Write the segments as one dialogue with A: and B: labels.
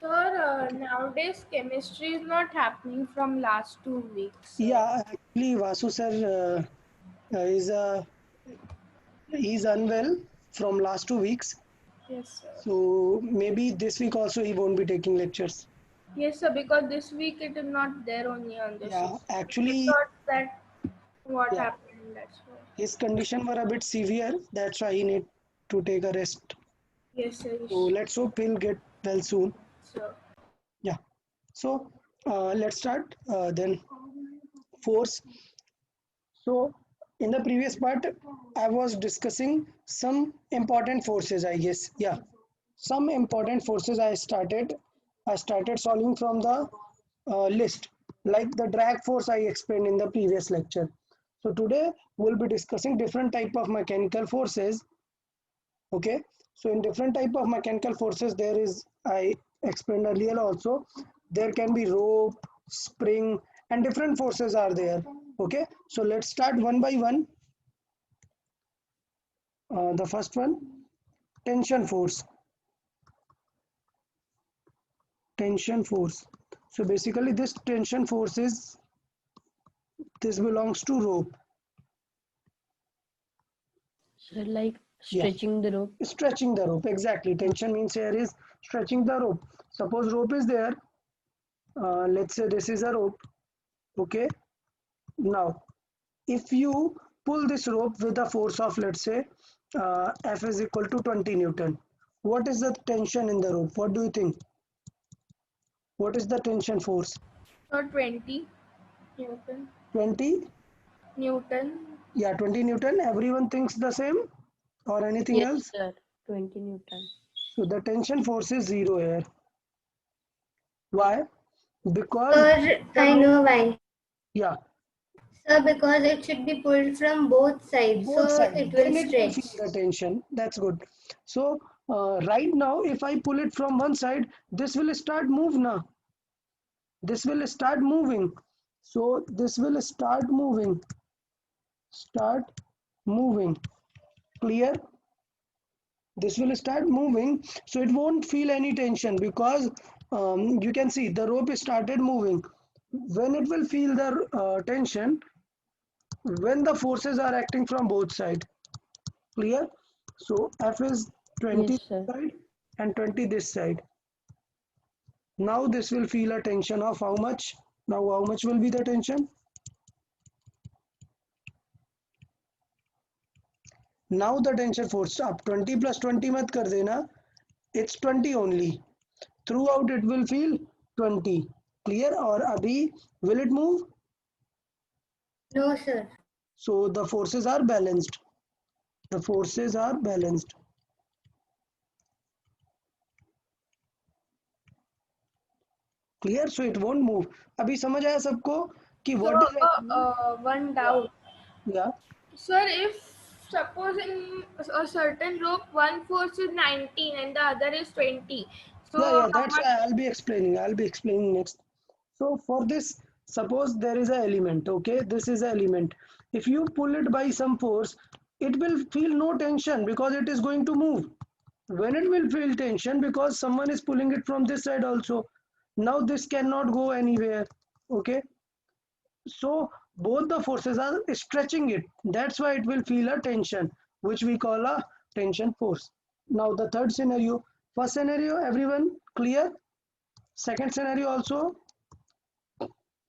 A: Sir, nowadays chemistry is not happening from last 2 weeks, sir.
B: Yeah, actually, Vasu sir is he's unwell from last 2 weeks.
A: Yes, sir.
B: So maybe this week also he won't be taking lectures.
A: Yes, sir, because this week it is not there only on the
B: Yeah,
A: system. We
B: actually,
A: thought that what
B: yeah,
A: happened, that's why.
B: his condition were a bit severe. That's why he need to take a rest.
A: Yes, sir.
B: So let's hope he'll get well soon.
A: Sir.
B: Yeah. So let's start then. Force. So in the previous part, I was discussing some important forces. I guess. Yeah. Some important forces I started solving from the list, like the drag force I explained in the previous lecture. So today we'll be discussing different type of mechanical forces. Okay, so in different type of mechanical forces, there is, I explained earlier also, there can be rope, spring, and different forces are there. Okay, so let's start one by one. The first one, tension force. Tension force. So basically this tension force is, this belongs to rope.
C: So like
B: Yeah,
C: stretching the rope.
B: stretching the rope, exactly. Tension means here is stretching the rope. Suppose rope is there, let's say this is a rope. Okay, now if you pull this rope with a force of, let's say, F is equal to 20 Newton, what is the tension in the rope? What do you think? What is the tension force?
A: So 20 Newton.
B: 20?
A: Newton.
B: Yeah, 20 Newton. Everyone thinks the same or anything
C: Yes,
B: else?
C: sir. 20 Newton.
B: So the tension force is zero here. Why? Because
D: Sir,
B: the
D: I
B: rope,
D: know why.
B: yeah,
D: Sir, because it should be pulled from both sides,
B: both
D: so
B: sides,
D: it will
B: then it will feel
D: stretch.
B: the tension. That's good. So right now, if I pull it from one side, this will start move now. This will start moving. So this will start moving. Clear? This will start moving, so it won't feel any tension because you can see the rope started moving. When it will feel the tension, when the forces are acting from both sides. Clear? So F is 20
C: Yes,
B: this
C: sir.
B: side and 20 this side. Now this will feel a tension of how much? Now how much will be the tension? Now the tension force, up 20 plus 20 mat kar dena, it's 20 only. Throughout it will feel 20. Clear? Or abhi will it move?
D: No, sir.
B: So the forces are balanced. The forces are balanced. Clear? So it won't move. अभी समझ आया सबको कि
A: So,
B: what is actually,
A: one
B: yeah,
A: doubt.
B: yeah,
A: Sir, if suppose in a certain rope one force is 19 and the other is 20, so
B: yeah.
A: how
B: That's
A: much?
B: why I'll be explaining next. So for this, suppose there is a element. Okay, this is a element. If you pull it by some force, it will feel no tension because it is going to move. When it will feel tension because someone is pulling it from this side also. Now this cannot go anywhere. Okay, so both the forces are stretching it. That's why it will feel a tension, which we call a tension force. Now the third scenario. First scenario, everyone clear? Second scenario also.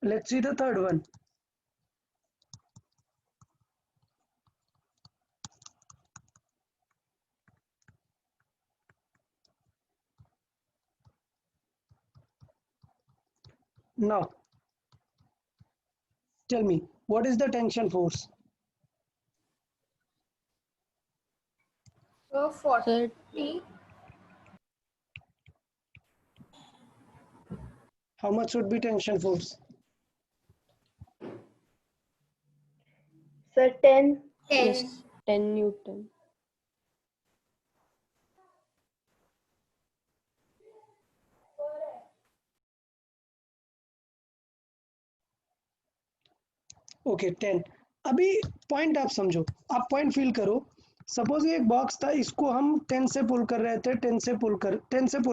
B: Let's see the third one. Now tell me, what is the tension force?
A: So
C: Sir,
A: 40.
B: How much would be tension force?
E: Sir, 10.
D: 10.
C: yes, 10 Newton.
B: Okay, 10. अभी point आप समझो, आप point feel करो suppose ये एक box था, इसको हम 10 से पुल कर रहे थे, 10 से पुल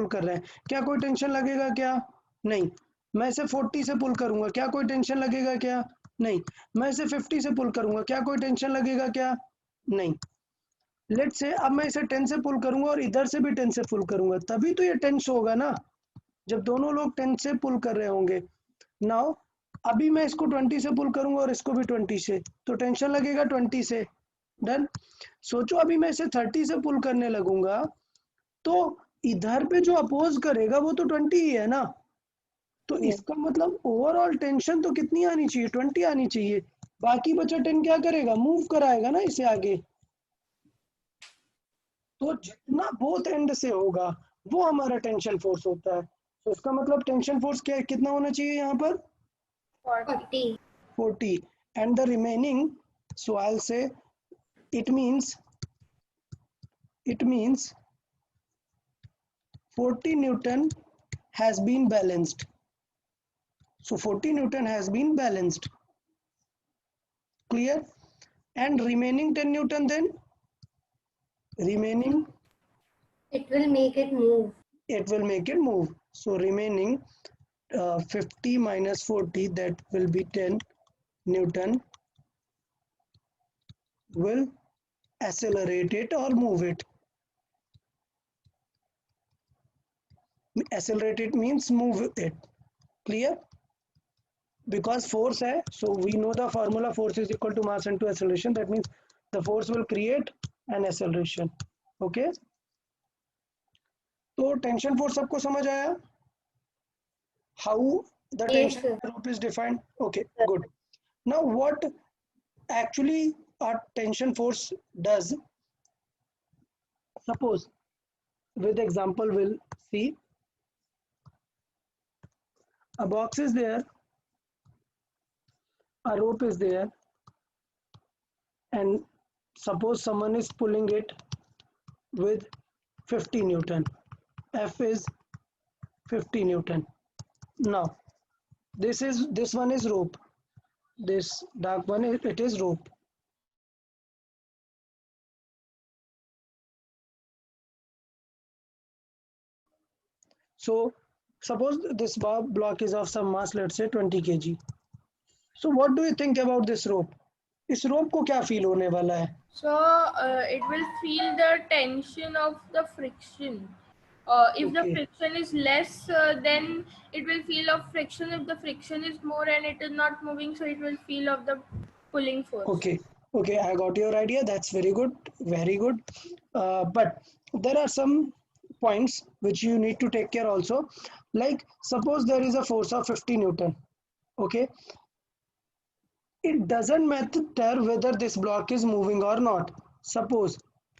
B: कर रहे हैं, क्या कोई टेंशन लगेगा क्या? नहीं। मैं इसे 40 से पुल करूंगा, क्या कोई टेंशन लगेगा क्या? नहीं। मैं इसे 50 से पुल करूंगा, क्या कोई टेंशन लगेगा क्या? नहीं। लेट्स से अब मैं इसे 10 से पुल करूंगा और इधर से भी 10 से पुल करूंगा, तभी तो ये टेंस होगा ना, जब दोनों लोग 10 से पुल कर रहे होंगे। नाउ अभी मैं इसको 20 से पुल करूंगा और इसको भी 20 से, तो टेंशन लगेगा 20 से। डन। सोचो अभी मैं इसे 30 से पुल करने लगूंगा, तो इधर पे जो अपोज करेगा वो तो 20 ही है ना, तो
C: Yes.
B: इसका मतलब ओवरऑल टेंशन तो कितनी आनी चाहिए? 20 आनी चाहिए। बाकी बचा 10 क्या करेगा? मूव कराएगा ना इसे आगे। तो जितना बोथ एंड से होगा वो हमारा टेंशन फोर्स होता है। तो इसका मतलब टेंशन फोर्स क्या कितना होना चाहिए यहाँ पर?
A: 40.
D: 40.
B: 40. And the remaining, so I'll say it means 40 Newton has been balanced. So 40 Newton has been balanced. Clear? And remaining 10 Newton then? Remaining,
D: It will make it move.
B: it will make it move. So remaining 50 minus 40, that will be 10 Newton, will accelerate it or move it. Accelerate it means move it. Clear? Because force hai, so we know the formula, force is equal to mass into acceleration. That means the force will create an acceleration. Okay, तो tension force सबको समझ आया? How the
D: Yes,
B: tension
D: sir.
B: group is defined? Okay, good. Now what actually a tension force does? Suppose with example we'll see, a box is there, a rope is there, and suppose someone is pulling it with 50 Newton. F is 50 Newton. Now this one is rope. This dark one it is rope. So suppose this block is of some mass, let's say 20 kg. So what do you think about this rope? इस rope को क्या feel होने वाला है?
A: So it will feel the tension of the friction. If the
B: Okay.
A: friction is less, then it will feel of friction. If the friction is more and it is not moving, so it will feel of the pulling force.
B: Okay, okay, I got your idea. That's very good, very good. But there are some points which you need to take care also. Like suppose there is a force of 50 Newton. Okay, it doesn't matter whether this block is moving or not. Suppose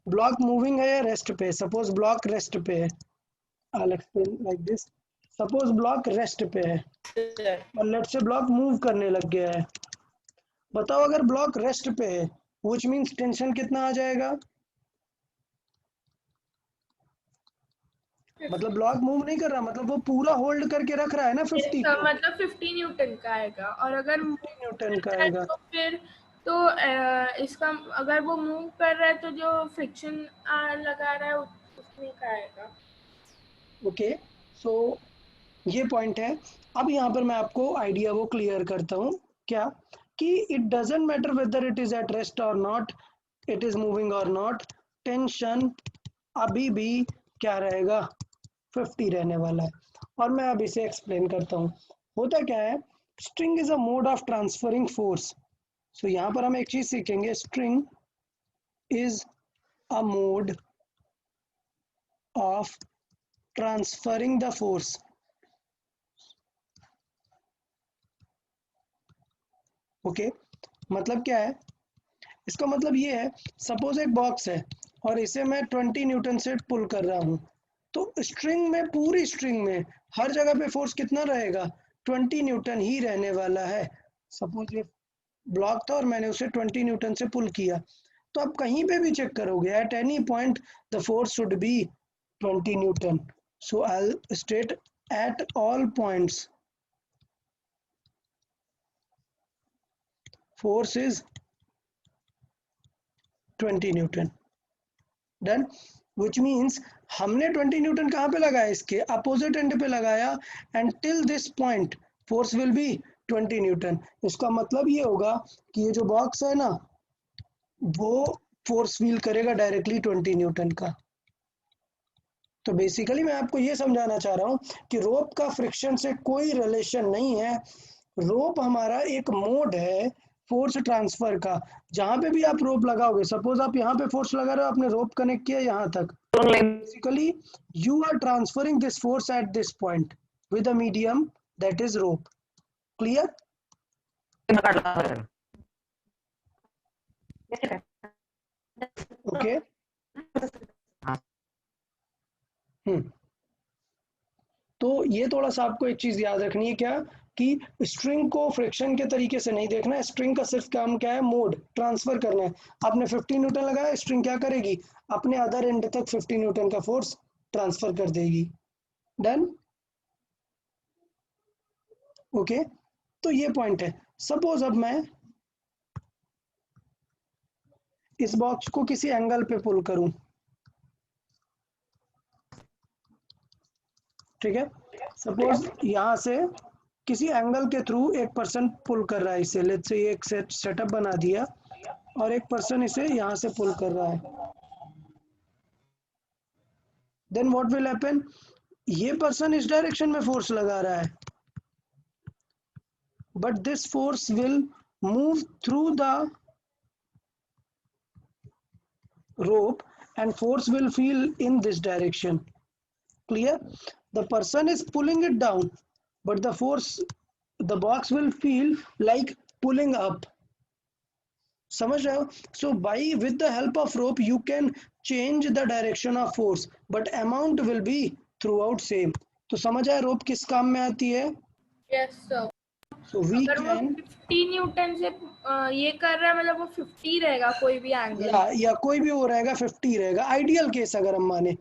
B: block moving है या rest पे. Suppose block rest पे है. I'll explain like this. Suppose block rest पे है और let's say block move करने लग गया है. बताओ अगर ब्लॉक रेस्ट पे है, which means टेंशन कितना आ जाएगा? मतलब ब्लॉक मूव नहीं कर रहा, मतलब वो पूरा होल्ड करके रख रहा है ना 50 को,
A: मतलब 50 न्यूटन का आएगा, और अगर
B: 50 न्यूटन का
A: कर रहा है
B: आएगा.
A: तो फिर तो इसका अगर वो मूव कर रहा है तो जो फ्रिक्शन लगा रहा है उसमें का आएगा.
B: ओके, सो ये पॉइंट है. अब यहाँ पर मैं आपको आइडिया वो क्लियर करता हूँ. क्या कि it doesn't matter whether it is at rest और नॉट, इट इज मूविंग और नॉट, टेंशन अभी भी क्या रहेगा? 50 रहने वाला है. और मैं अब इसे एक्सप्लेन करता हूँ. होता क्या है, string is a mode of transferring force. So यहाँ पर हम एक चीज सीखेंगे, string is a mode of transferring the force. Okay, मतलब क्या है? इसका मतलब ये है, सपोज एक बॉक्स है और इसे मैं 20 न्यूटन से पुल कर रहा हूँ, तो स्ट्रिंग में, पूरी स्ट्रिंग में हर जगह पे फोर्स कितना रहेगा? 20 न्यूटन ही रहने वाला है. सपोज ये ब्लॉक था और मैंने उसे 20 न्यूटन से पुल किया, तो आप कहीं पे भी चेक करोगे, at any point the force should be 20 Newton. So I state at all points force is 20 Newton. Done, which means हमने 20 न्यूटन कहाँ पे लगाया, इसके अपोजिट एंड पे लगाया, and till this point force will be 20 Newton. इसका मतलब ये होगा कि ये जो बॉक्स है ना वो फोर्स फील करेगा डायरेक्टली 20 न्यूटन का। तो बेसिकली मैं आपको ये समझाना चाह रहा हूँ कि रोप का फ्रिक्शन से कोई रिलेशन नहीं है। रोप हमारा एक मोड है फोर्स ट्रांसफर का। जहां पे भी आप रोप लगाओगे, सपोज आप यहाँ पे फोर्स लगा रहे हो, आपने रोप कनेक्ट किया यहाँ तक, basically you are transferring this force at this point with a medium that is rope. Clear? Okay. तो ये थोड़ा सा आपको एक चीज याद रखनी है, क्या कि स्ट्रिंग को फ्रिक्शन के तरीके से नहीं देखना है। स्ट्रिंग का सिर्फ काम क्या है, मोड ट्रांसफर करना है। आपने 50 न्यूटन लगाया, स्ट्रिंग क्या करेगी, अपने अदर एंड तक 50 न्यूटन का फोर्स ट्रांसफर कर देगी। डन? ओके, तो ये पॉइंट है। सपोज अब मैं इस बॉक्स को किसी एंगल पे पुल करूं, ठीक है, सपोज यहां से किसी एंगल के थ्रू एक पर्सन पुल कर रहा है इसे, लेट्स से एक सेटअप बना दिया और एक पर्सन इसे यहां से पुल कर रहा है। देन व्हाट विल हैपन, ये पर्सन इस डायरेक्शन में फोर्स लगा रहा है, but this force will move through the rope and force will feel in this direction. Clear? The person is pulling it down, but the force, the box will feel like pulling up. समझ रहे हो? So by with the help of rope you can change the direction of force, but amount will be throughout same. तो समझ आया रोप किस काम में आती है?
A: Yes sir.
B: So we
A: अगर वो
B: can
A: 50 न्यूटन से ये कर रहा है, मतलब वो 50 रहेगा कोई भी एंगल।
B: या कोई भी वो रहेगा 50 रहेगा, आइडियल केस अगर हम माने।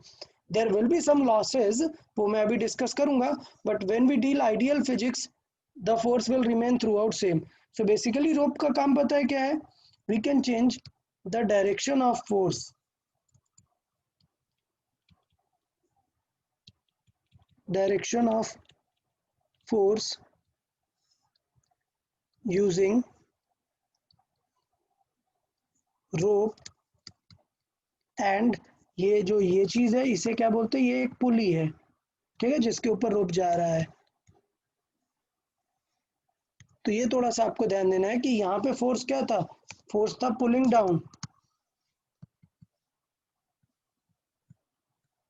B: There will be some losses, वो मैं अभी डिस्कस करूंगा, but when we deal ideal physics the force will remain through same. So basically rope का काम पता है क्या है, we can change the direction of force, direction of force using rope, and ये जो ये चीज है इसे क्या बोलते हैं, ये एक पुली है, ठीक है, जिसके ऊपर रोप जा रहा है। तो ये थोड़ा सा आपको ध्यान देना है कि यहाँ पे फोर्स क्या था, फोर्स था पुलिंग डाउन।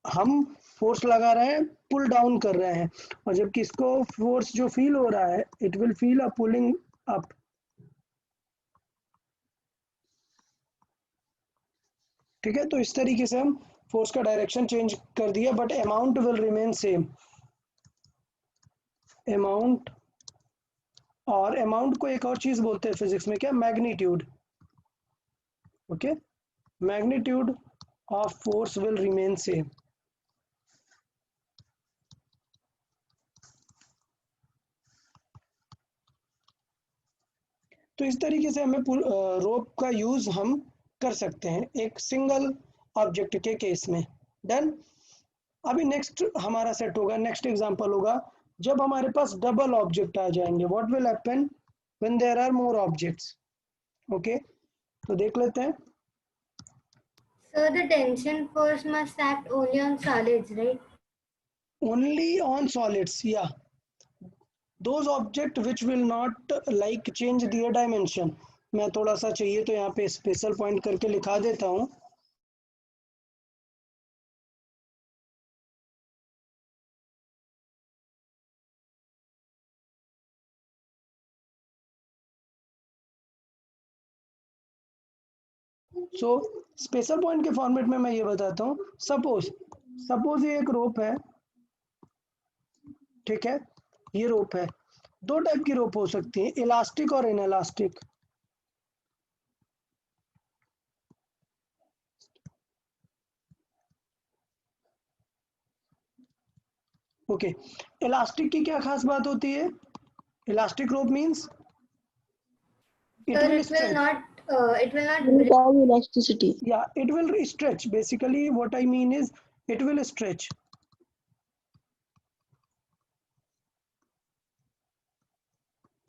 B: हम फोर्स लगा रहे हैं, पुल डाउन कर रहे हैं, और जबकि इसको फोर्स जो फील हो रहा है, it will feel a pulling up. ठीक है, तो इस तरीके से हम फोर्स का डायरेक्शन चेंज कर दिया, but amount will remain same. Amount, और अमाउंट को एक और चीज बोलते हैं फिजिक्स में, क्या, magnitude. Okay, magnitude of force will remain same. तो इस तरीके से हमें रोप का यूज हम कर सकते हैं एक सिंगल ऑब्जेक्ट के केस में। डन? अभी नेक्स्ट हमारा सेट होगा, नेक्स्ट एग्जांपल होगा जब हमारे पास डबल ऑब्जेक्ट आ जाएंगे। What will happen when there are more objects? Okay, तो देख लेते हैं।
D: So the tension force must act only on solids, right?
B: Only on solids, yeah. Those object which will not like change their dimension. मैं थोड़ा सा चाहिए तो यहाँ पे स्पेशल पॉइंट करके लिखा देता हूँ। सो स्पेशल पॉइंट के फॉर्मेट में मैं ये बताता हूँ। सपोज ये एक रोप है, ठीक है, ये रोप है। दो टाइप की रोप हो सकती है, इलास्टिक और इनइलास्टिक। ओके, इलास्टिक की क्या खास बात होती है? Elastic rope means
D: Sir, it will not It will not
C: Will
D: break.
C: cause elasticity.
B: Yeah, it will stretch. Basically what I mean is it will stretch.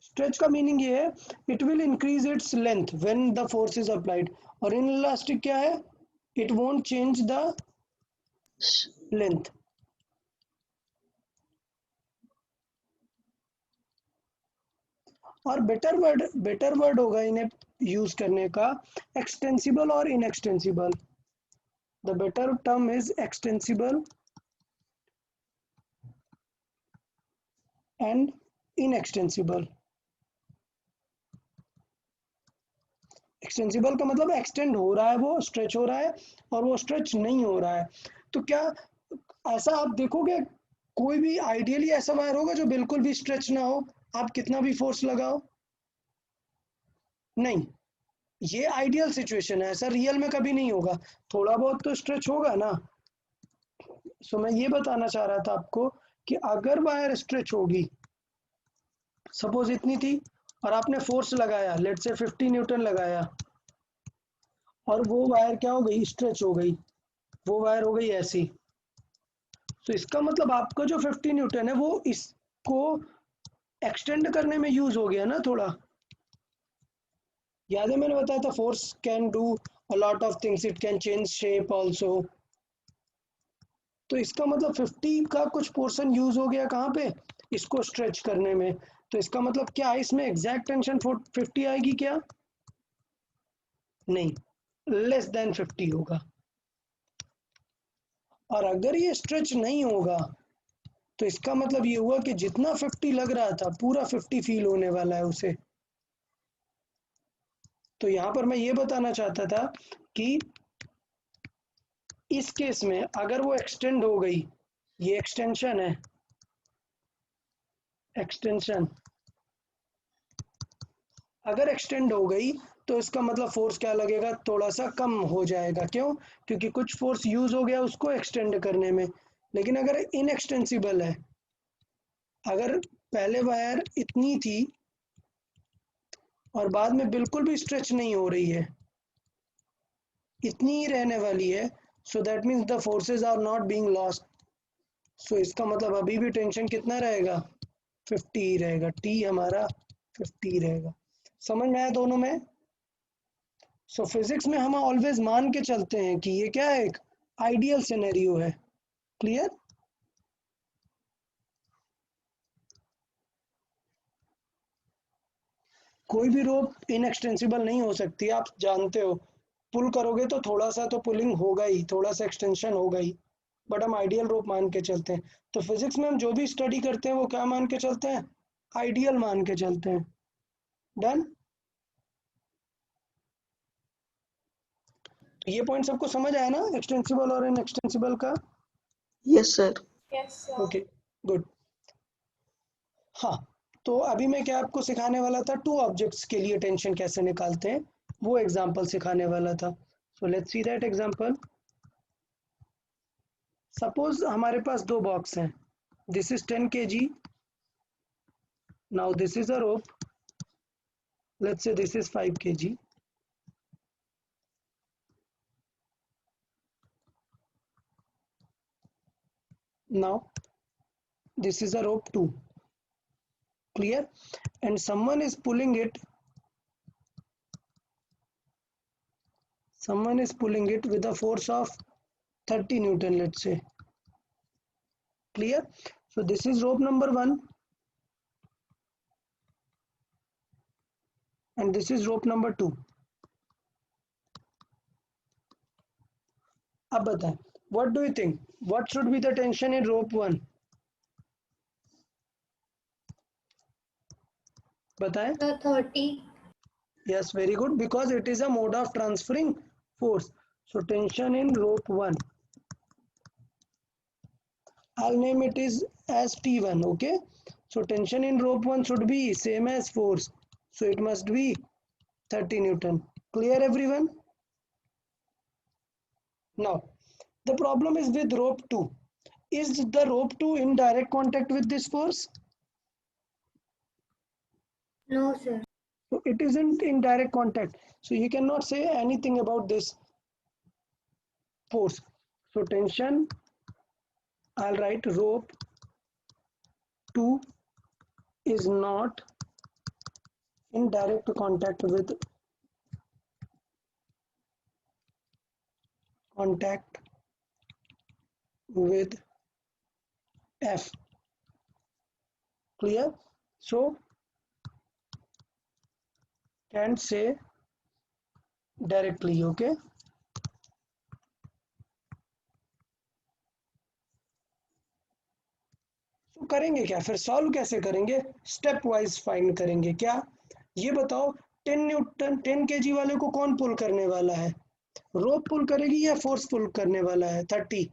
B: Stretch का meaning ये है it will increase its length when the force is applied, और in elastic क्या है, it won't change the length. और better word होगा इन्हें use करने का एक्सटेंसिबल और inextensible. The better term is extensible and inextensible. Extensible का मतलब एक्सटेंड हो रहा है, वो स्ट्रेच हो रहा है, और वो स्ट्रेच नहीं हो रहा है. तो क्या ऐसा आप देखोगे कोई भी आइडियली ऐसा वायर होगा जो बिल्कुल भी स्ट्रेच ना हो, आप कितना भी फोर्स लगाओ? नहीं, ये आइडियल सिचुएशन है, ऐसा रियल में कभी नहीं होगा. थोड़ा बहुत तो स्ट्रेच होगा ना. सो मैं ये बताना चाह रहा था आपको कि अगर वायर स्ट्रेच होगी, सपोज इतनी थी और आपने फोर्स लगाया, लेट से 50 न्यूटन लगाया, और वो वायर क्या हो गई, स्ट्रेच हो गई, वो वायर हो गई ऐसी. तो इसका मतलब आपका जो 50 न्यूटन है वो इसको एक्सटेंड करने में यूज हो गया ना थोड़ा. याद है मैंने बताया था force can do a lot of things, it can change shape also. तो इसका मतलब 50 का कुछ पोर्शन यूज हो गया कहाँ पे, इसको स्ट्रेच करने में. तो इसका मतलब क्या है, इसमें एग्जैक्ट टेंशन 50 आएगी क्या? नहीं, लेस देन 50 होगा. और अगर ये स्ट्रेच नहीं होगा तो इसका मतलब ये हुआ कि जितना 50 लग रहा था पूरा 50 फील होने वाला है उसे. तो यहां पर मैं ये बताना चाहता था कि इस केस में अगर वो एक्सटेंड हो गई, ये एक्सटेंशन है, एक्सटेंशन अगर एक्सटेंड हो गई तो इसका मतलब फोर्स क्या लगेगा, थोड़ा सा कम हो जाएगा. क्यों? क्योंकि कुछ फोर्स यूज हो गया उसको एक्सटेंड करने में. लेकिन अगर इनएक्सटेंसिबल है, अगर पहले वायर इतनी थी और बाद में बिल्कुल भी स्ट्रेच नहीं हो रही है, इतनी ही रहने वाली है, so that means the forces are not being lost. So इसका मतलब अभी भी टेंशन कितना रहेगा, 50 ही रहेगा. टी हमारा 50 रहेगा. समझ में आया दोनों में? सो फिजिक्स में हम ऑलवेज मान के चलते हैं कि ये क्या है, एक आइडियल सिनेरियो है. क्लियर? कोई भी रोप इनएक्सटेंसिबल नहीं हो सकती, आप जानते हो. पुल करोगे तो थोड़ा सा तो पुलिंग होगा ही, थोड़ा सा एक्सटेंशन होगा ही, बट हम आइडियल रोप मान के चलते हैं. तो फिजिक्स में हम जो भी स्टडी करते हैं वो क्या मान के चलते हैं, आइडियल मान के चलते हैं. डन? ये पॉइंट सबको समझ आया ना, एक्सटेंसिबल और इनएक्सटेंसिबल का?
C: Yes, sir.
A: Yes, sir.
B: Okay, good. हाँ, तो अभी मैं क्या आपको सिखाने वाला था, टू ऑब्जेक्ट्स के लिए टेंशन कैसे निकालते हैं, वो एग्जांपल सिखाने वाला था. So let's see that example. Suppose हमारे पास दो बॉक्स हैं, this is 10 kg, now this is a rope, let's say this is 5 kg. Now this is a rope 2, clear, and someone is pulling it, with a force of 30 Newton, let's say. Clear? So this is rope number 1 and this is rope number 2. अब बताएं, what do you think, what should be the tension in rope 1? बताएं.
D: 30.
B: Yes, very good, because it is a mode of transferring force. So tension in rope 1, I'll name it is as T1. Okay, so tension in rope 1 should be same as force, so it must be 30 Newton. Clear everyone? Now the problem is with rope 2. Is the rope 2 in direct contact with this force?
D: No, sir.
B: So it isn't in direct contact. So you cannot say anything about this force. So tension, I'll write rope 2 is not in direct contact with F. Clear? So can't say directly. Okay. तो करेंगे क्या, फिर solve कैसे करेंगे, step wise find करेंगे। क्या ये बताओ, 10 न्यूटन 10 kg वाले को कौन पुल करने वाला है, रोप पुल करेगी या फोर्स पुल करने वाला है 30?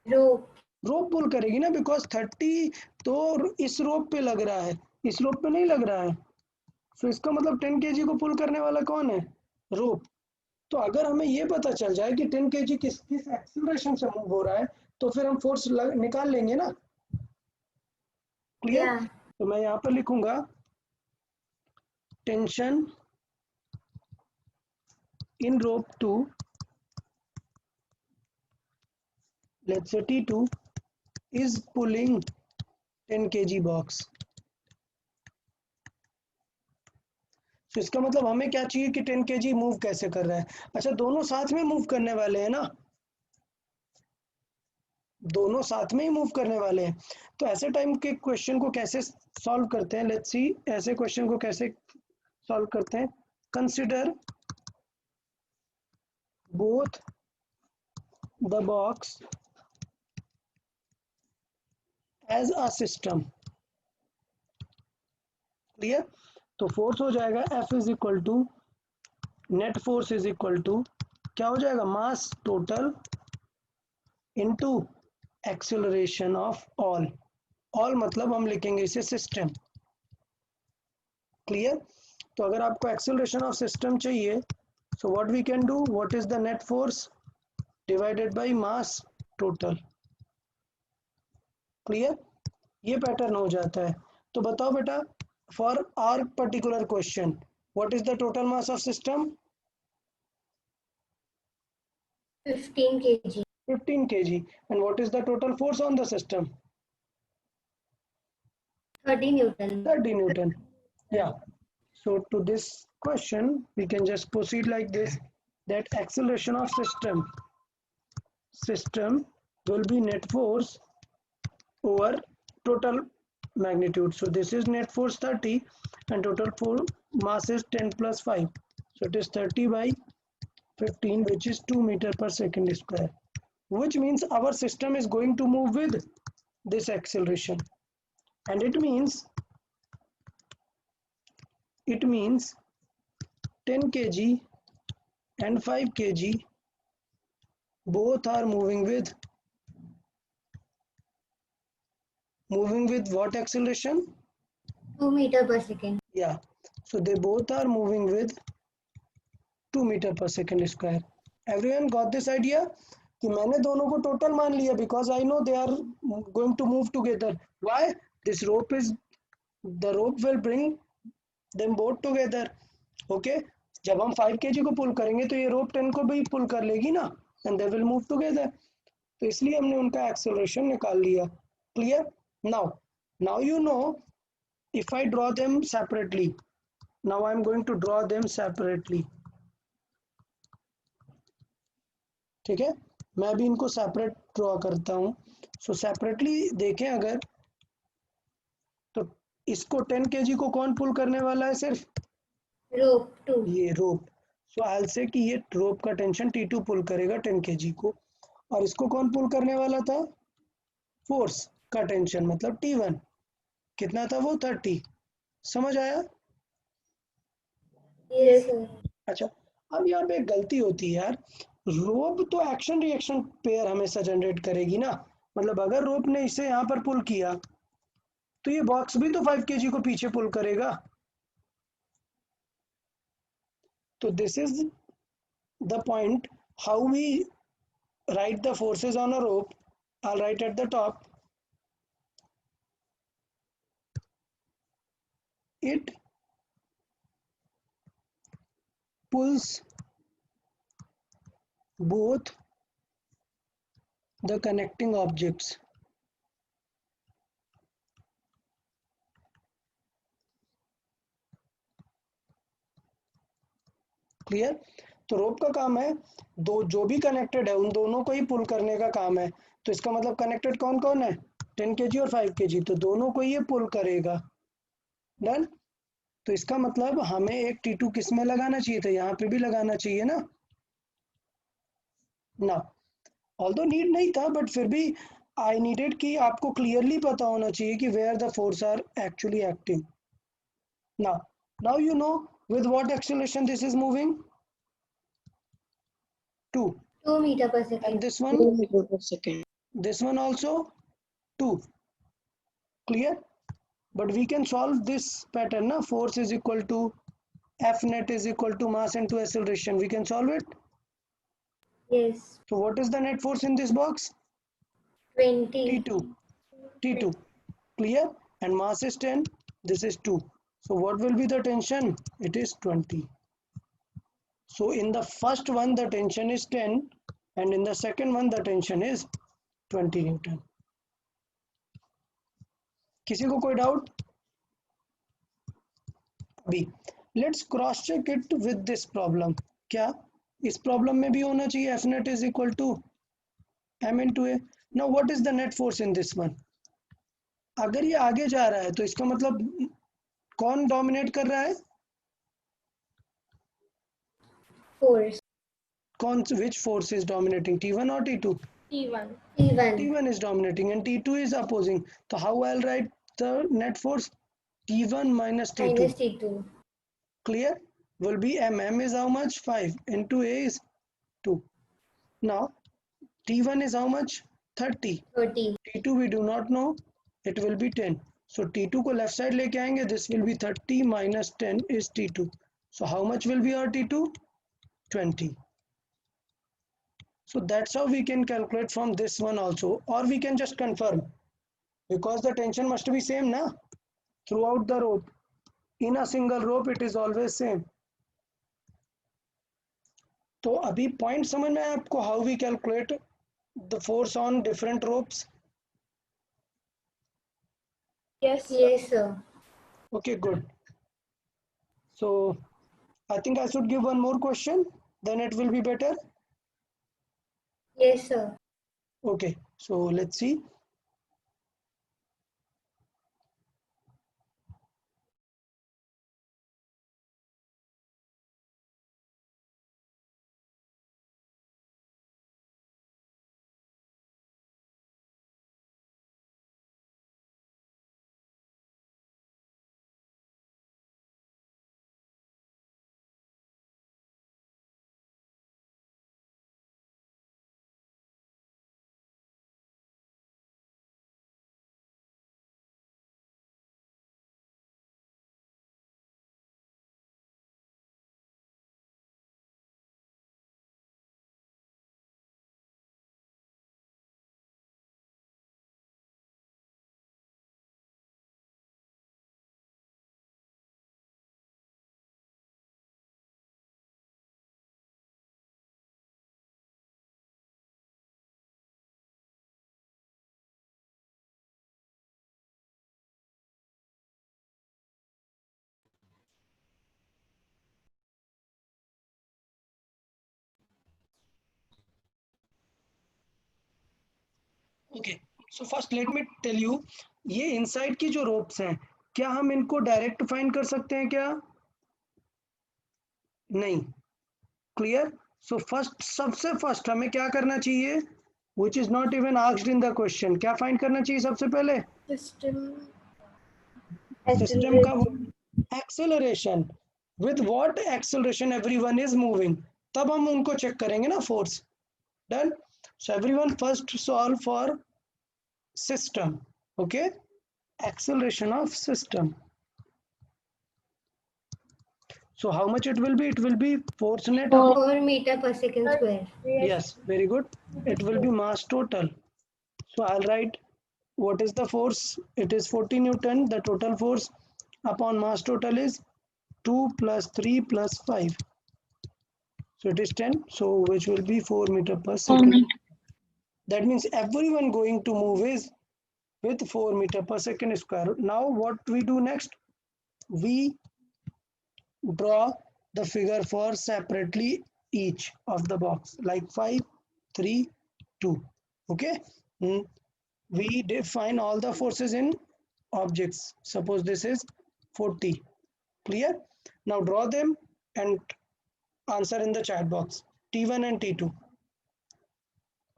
D: rope.
B: रोप पुल करेगी ना, बिकॉज 30 तो इस रोप पे लग रहा है, इस रोप पे नहीं लग रहा है। तो इसका मतलब 10 kg को पुल करने वाला कौन है, रोप। तो अगर हमें ये पता चल जाए कि 10 kg किस किस एक्सीलरेशन से मूव हो रहा है, तो फिर हम फोर्स निकाल लेंगे ना। क्लियर?
D: Yeah.
B: तो मैं यहाँ पर लिखूंगा tension in rope 2, let's say T2 is pulling 10 kg box. तो इसका मतलब हमें क्या चाहिए कि 10 kg मूव कैसे कर रहा है। अच्छा, दोनों साथ में मूव करने वाले हैं ना, दोनों साथ में ही मूव करने वाले हैं। तो ऐसे टाइम के क्वेश्चन को कैसे सॉल्व करते हैं, लेट्स सी ऐसे क्वेश्चन को कैसे सॉल्व करते हैं। Consider both the box as a system. Clear? तो फोर्स हो जाएगा F is equal to net force is equal to क्या हो जाएगा, mass total into acceleration of all. All मतलब हम लिखेंगे इसे सिस्टम। क्लियर? तो अगर आपको एक्सेलरेशन ऑफ सिस्टम चाहिए, so what we can do, what is the net force divided by mass total. Clear? ये पैटर्न हो जाता है। तो बताओ बेटा, for our particular question what is the total mass of system,
D: 15 kg.
B: 15 kg, and what is the total force on the system,
D: 30 Newton.
B: 30 Newton. Yeah. So to this question we can just proceed like this, that acceleration of system will be net force over total magnitude. So this is net force 30 and total force mass is 10 plus 5. So it is 30 by 15, which is 2 meter per second square, which means our system is going to move with this acceleration, and it means 10 kg and 5 kg both are moving with what acceleration,
D: 2 meter per second.
B: yeah. So they both are moving with 2 meter per second square. Everyone got this idea कि मैंने दोनों को total मान लिया, because I know they are going to move together. Why? This rope is, the rope will bring them both together. Okay, जब हम 5 kg को पुल करेंगे तो ये रोप 10 को भी पुल कर लेगी ना, and they will move together. तो इसलिए हमने उनका एक्सेलरेशन निकाल लिया। Clear? now you know, if I draw them separately, now I am going to draw them separately. ठीक है, मैं अभी इनको सेपरेट ड्रॉ करता हूँ। सो सेपरेटली देखें अगर, तो इसको 10 kg को कौन पुल करने वाला है, सिर्फ
D: Rope 2.
B: ये रोप। सो आई से कि ये रोप का टेंशन T2 पुल करेगा 10 kg को, और इसको कौन पुल करने वाला था, फोर्स का टेंशन मतलब T1 कितना था, वो 30। समझ आया?
D: Yes, sir.
B: अच्छा, अब यहाँ पे एक गलती होती है यार, रोप तो एक्शन रिएक्शन पेयर हमेशा जनरेट करेगी ना, मतलब अगर रोप ने इसे यहाँ पर पुल किया तो ये बॉक्स भी तो 5 kg को पीछे पुल करेगा। तो this is the point how we write the forces on a rope. I'll write at the top. it pulls both the connecting objects. Clear? तो रोप का काम है दो जो भी कनेक्टेड है उन दोनों को ही पुल करने का काम है। तो इसका मतलब कनेक्टेड कौन कौन है? 10 kg और 5 kg, तो दोनों को ये पुल करेगा। डन? तो इसका मतलब हमें एक T2 किस में लगाना चाहिए था? यहाँ पे भी लगाना चाहिए ना। ना ऑल्दो नीड नहीं था, बट फिर भी आई नीडेड कि आपको क्लियरली पता होना चाहिए कि where the force are actually acting. Now you know with what acceleration this is moving? 2.
D: 2 meter per
B: And
D: second.
B: this one?
C: 2 meter per second.
B: This one also 2. Clear? But we can solve this pattern na. Force is equal to F net is equal to mass into acceleration. We can solve it.
D: Yes.
B: So what is the net force in this box?
D: 20.
B: T2. Clear? And mass is 10. This is 2. So what will be the tension? It is 20. So in the first one the tension is 10 and in the second one the tension is 20 Newton. किसी को कोई doubt? अभी let's cross check it with this problem. क्या इस problem में भी होना चाहिए F net is equal to M into A. Now what is the net force in this one? अगर ये आगे जा रहा है तो इसका मतलब कौन डोमिनेट कर रहा है?
D: Force.
B: कौन which force is dominating, T1 or T2?
A: T1.
D: T1.
B: T1 is dominating and T2 is opposing. So how I'll write the net force? T1 minus T2.
D: Minus T2.
B: Clear? Will be M. M is how much? 5 into A is 2. Now T1 is how much? 30.
D: 30.
B: T2 we do not know. It will be 10. So T2 को left side लेके आएंगे. This will be 30 minus 10 is T2. So how much will be our T2? 20. So that's how we can calculate from this one also, or we can just confirm because the tension must be same na throughout the rope. In a single rope it is always same. तो अभी point समझ में आया आपको how we calculate the force on different ropes?
A: Yes. Sir.
D: Yes, sir.
B: Okay, good. So I think I should give one more question, then it will be better.
D: Yes, sir.
B: Okay, so let's see. Okay, so first let me tell you, ये inside की जो ropes हैं क्या हम इनको direct find कर सकते हैं क्या? नहीं. क्लियर? सो फर्स्ट सबसे फर्स्ट हमें क्या करना चाहिए, which is not even asked in the question, क्या फाइंड करना चाहिए सबसे पहले? सिस्टम का acceleration. With what acceleration everyone is moving, तब हम उनको चेक करेंगे ना force. Done? So everyone first solve for system. Okay, acceleration of system. So how much it will be? It will be force net upon,
D: 4 meter per second square.
B: yes, very good. It will be mass total. So I'll write what is the force. It is 40 Newton, the total force. upon mass total is 2 plus 3 plus 5. So it is 10. So which will be 4 meter per second. That means everyone going to move is with 4 meter per second square. Now what we do next? We draw the figure for separately each of the box, like 5, 3, 2. Okay. We define all the forces in objects. Suppose this is 40. Clear? Now draw them and answer in the chat box. T1 and T2.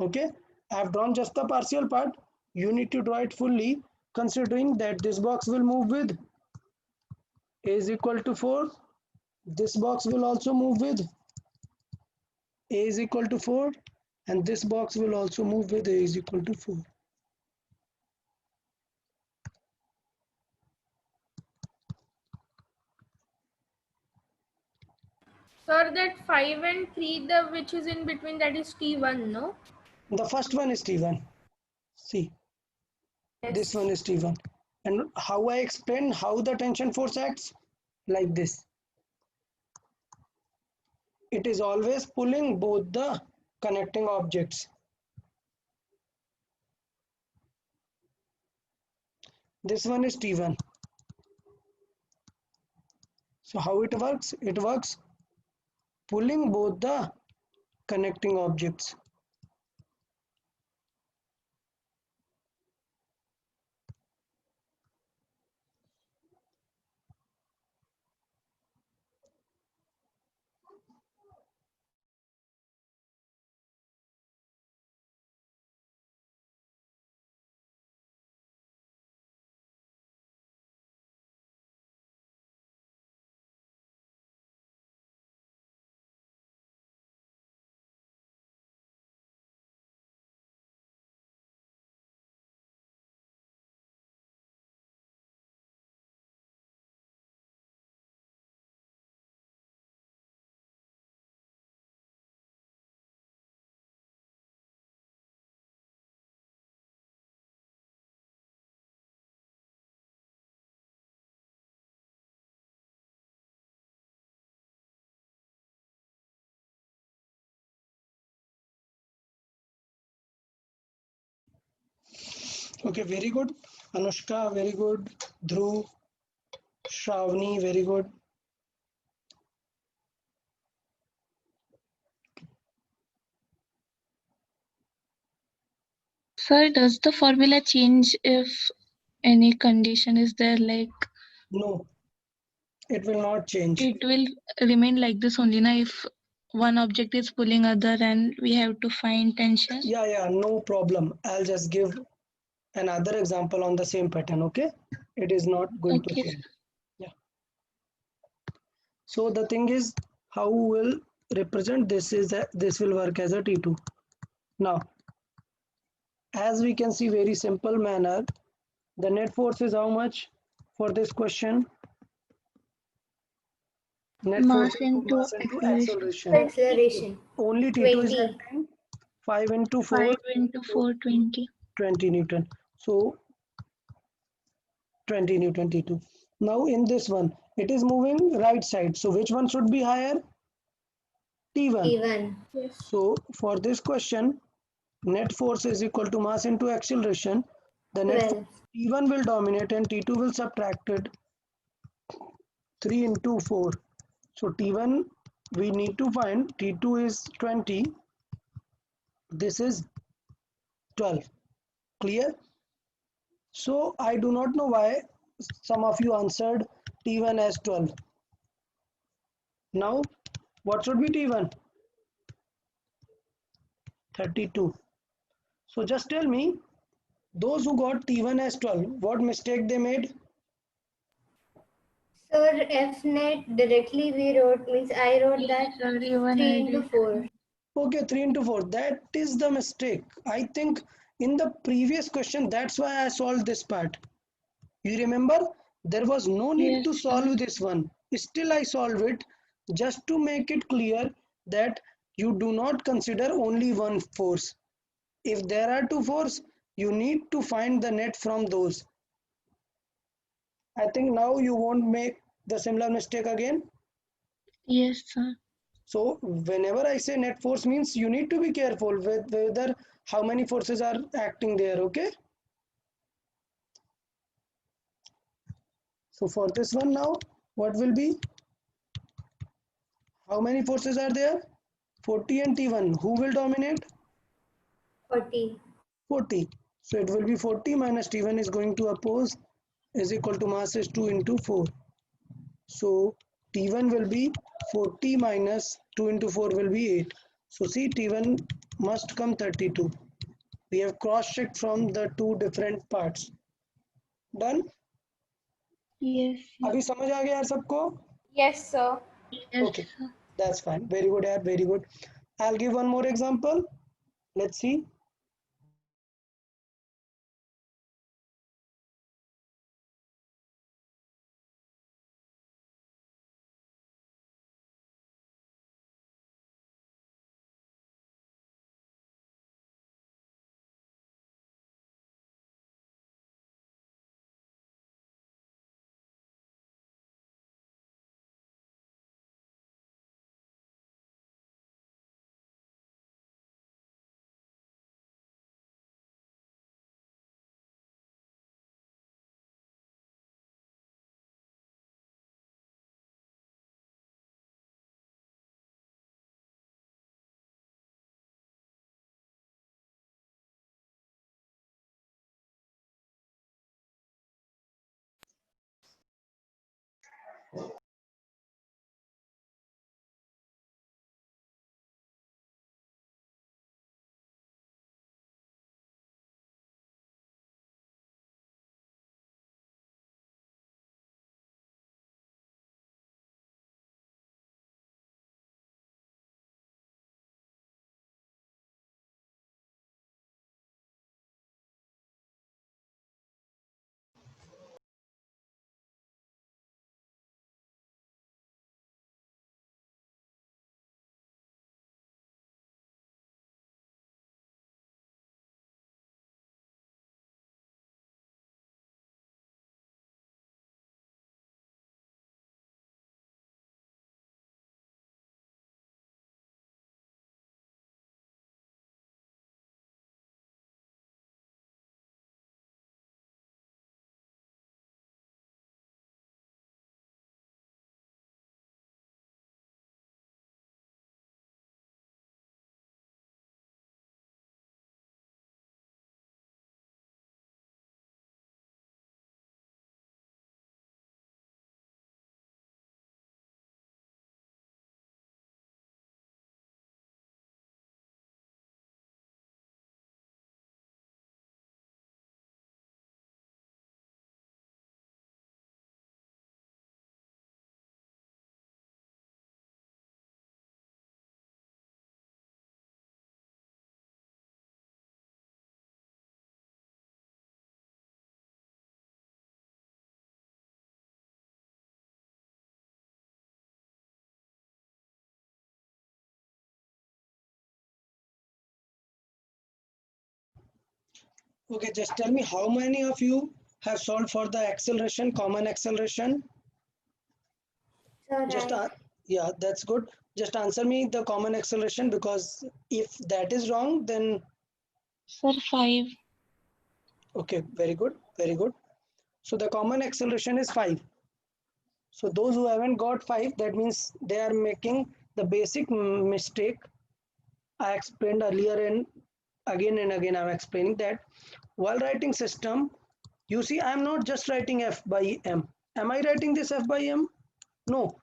B: Okay. I have drawn just the partial part. You need to draw it fully, considering that this box will move with A is equal to 4. This box will also move with A is equal to 4, and this box will also move with A is equal to 4.
A: Sir, that 5 and 3, the which is in between, that is T1, no?
B: The first one is T1. See, this one is T1. And how I explain how the tension force acts? Like this. It is always pulling both the connecting objects. This one is T1. So how it works? It works pulling both the connecting objects. Okay, very good. Anushka, very good. Dhruv, Shravani, very good.
E: Sir, does the formula change if any condition is there? Like
B: No, it will not change.
E: it will remain like this only, na? If one object is pulling other and we have to find tension.
B: Yeah, no problem. I'll just give another example on the same pattern. Okay, it is not going to
E: Okay.
B: change. Yeah. So the thing is, how will represent this is that this will work as a T2. Now, as we can see, very simple manner, the net force is how much for this question? Net force
E: Mass into
B: acceleration.
D: Acceleration.
B: Only T2 is
D: 20.
B: acting. 5 into 4,
E: 5 into 420.
B: 20 Newton. So 20 Newton T2. Now in this one, it is moving right side. So which one should be higher? T1.
D: T1.
A: Yes.
B: So for this question, net force is equal to mass into acceleration. The net
D: 12.
B: T1 will dominate and T2 will subtract it. 3 into 4. So T1 we need to find. T2 is 20. This is 12. Clear? So I do not know why some of you answered T1 as 12. Now what should be T1? 32. So just tell me, those who got T1 as 12, what mistake they made?
D: Sir, F net directly we wrote, means I wrote that
E: Sir, even
D: 3
E: I
D: into
E: did.
D: 4.
B: Okay, 3 into 4. That is the mistake. I think in the previous question, that's why I solved this part. You remember? There was no need to
E: Yes, sir.
B: solve this one. Still, I solved it just to make it clear that you do not consider only one force. If there are two forces, you need to find the net from those. I think now you won't make the similar mistake again.
E: Yes, sir.
B: So whenever I say net force means you need to be careful with whether how many forces are acting there, okay? So for this one now, what will be? How many forces are there? 40 and T1. Who will dominate?
D: 40.
B: 40. So it will be 40 minus T1 is going to oppose is equal to mass is 2 into 4. So T1 will be 40 minus 2 into 4 will be 8. So see T1 must come 32. We have cross-checked from the two different parts. Done?
E: Yes, sir.
B: अभी समझ आ गया यार सबको?
A: Yes, sir.
E: Yes,
B: Okay,
E: sir.
B: that's fine. Very good, yaar. Very good. I'll give one more example. Let's see. Okay, just tell me how many of you have solved for the acceleration, common acceleration?
D: Sir,
B: Just,
D: I.
B: yeah, that's good. Just answer me the common acceleration because if that is wrong, then
E: Sir, 5.
B: okay, very good, very good. So the common acceleration is 5. So those who haven't got 5, that means they are making the basic mistake I explained earlier, and again I'm explaining that while writing system, you see I'm not just writing F by M. Am I writing this F by M? No.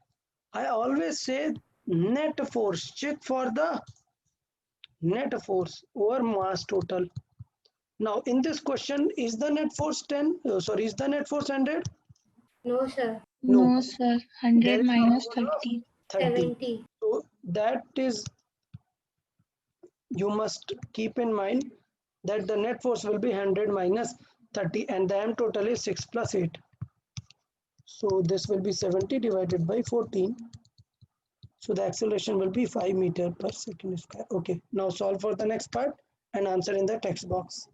B: I always say net force. Check for the net force over mass total. Now in this question, is the net force 10? Sorry, is the net force 100?
D: No, sir.
B: No.
E: No, sir.
B: There
E: 100
B: is a
E: minus
B: force of
E: 30.
B: 30.
D: 70.
B: So that is, you must keep in mind that the net force will be 100 minus 30 and the M total is 6 plus 8. So this will be 70 divided by 14. So the acceleration will be 5 meter per second square. Okay, now solve for the next part and answer in the text box.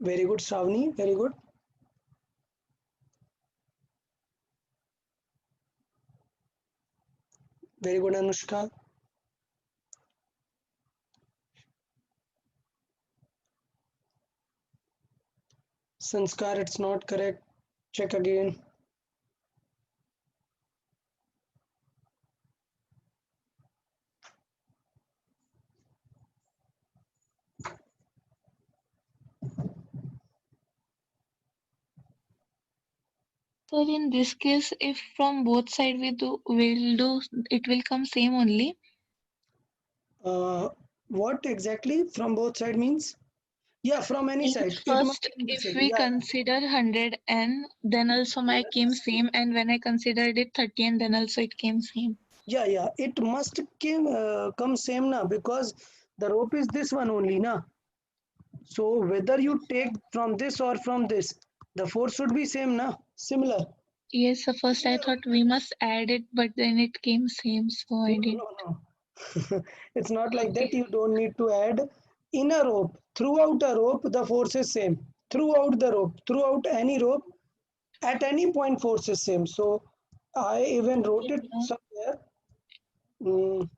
B: Very good, Shravani, very good. Very good, Anushka. Sanskar, it's not correct. Check again.
E: So in this case, if from both side we'll do, it will come same only.
B: What exactly from both side means? Yeah, from any side.
E: Means
B: It must
E: first,
B: be the
E: if
B: same.
E: we
B: Yeah,
E: consider 100 n, then also my came same, and when I considered it 30 n, then also it came same.
B: yeah. It must come same na, because the rope is this one only na. So whether you take from this or from this, the force should be same na, similar.
E: Yes, so first I thought we must add it, but then it came same, so I
B: No,
E: did.
B: no. It's not like that.
E: Okay.
B: You don't need to add in a rope. Throughout a rope, the force is same. Throughout the rope, throughout any rope, at any point, force is same. So I even wrote
E: Yes,
B: it
E: sir.
B: somewhere. Mm,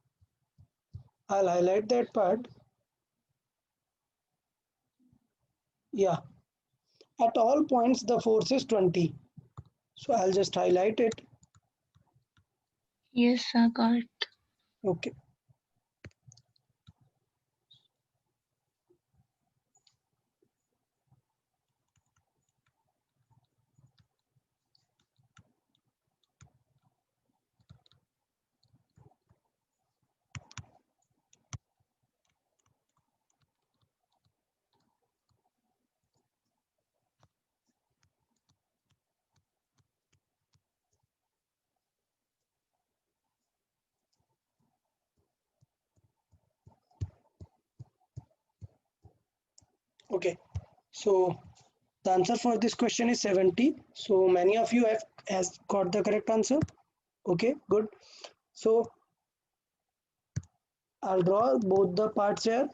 B: I'll highlight that part. Yeah, at all points, the force is 20. So I'll just highlight it.
E: Yes, I got.
B: Okay. Okay. So the answer for this question is 70. So many of you have has got the correct answer. Okay, good. So I'll draw both the parts here.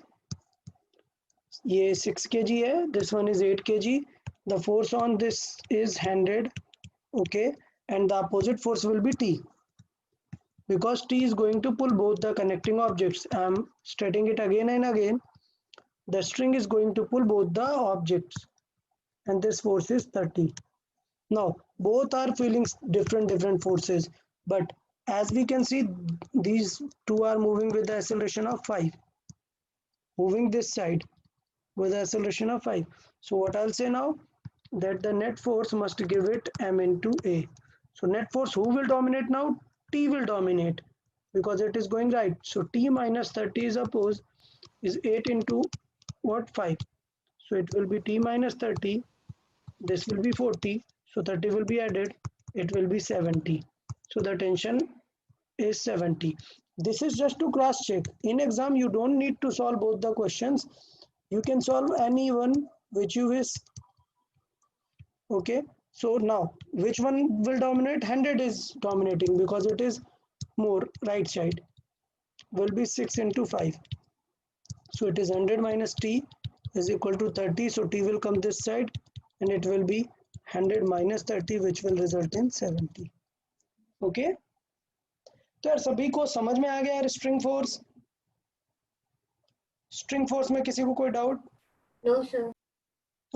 B: ये 6 kg है, this one is 8 kg. The force on this is 100, okay, and the opposite force will be T, because T is going to pull both the connecting objects. I am stating it again and again. The string is going to pull both the objects, and this force is 30. Now both are feeling different forces, but as we can see, these two are moving with the acceleration of 5, moving this side with the acceleration of 5. So what I'll say now, that the net force must give it m into a. So net force, who will dominate now? T will dominate, because it is going right. So T minus 30 is opposed, is 8 into what, 5. So it will be T minus 30, this will be 40, so 30 will be added, it will be 70. So the tension is 70. This is just to cross check. In exam, you don't need to solve both the questions. You can solve any one which you wish. Okay. So now, which one will dominate? 100 is dominating, because it is more right side. Will be 6 into 5. So it is 100 minus T is equal to 30. So T will come this side, and it will be 100 minus 30, which will result in 70. Okay. तो यार सभी को समझ में आ गया यार string force में किसी को कोई doubt?
D: No, sir.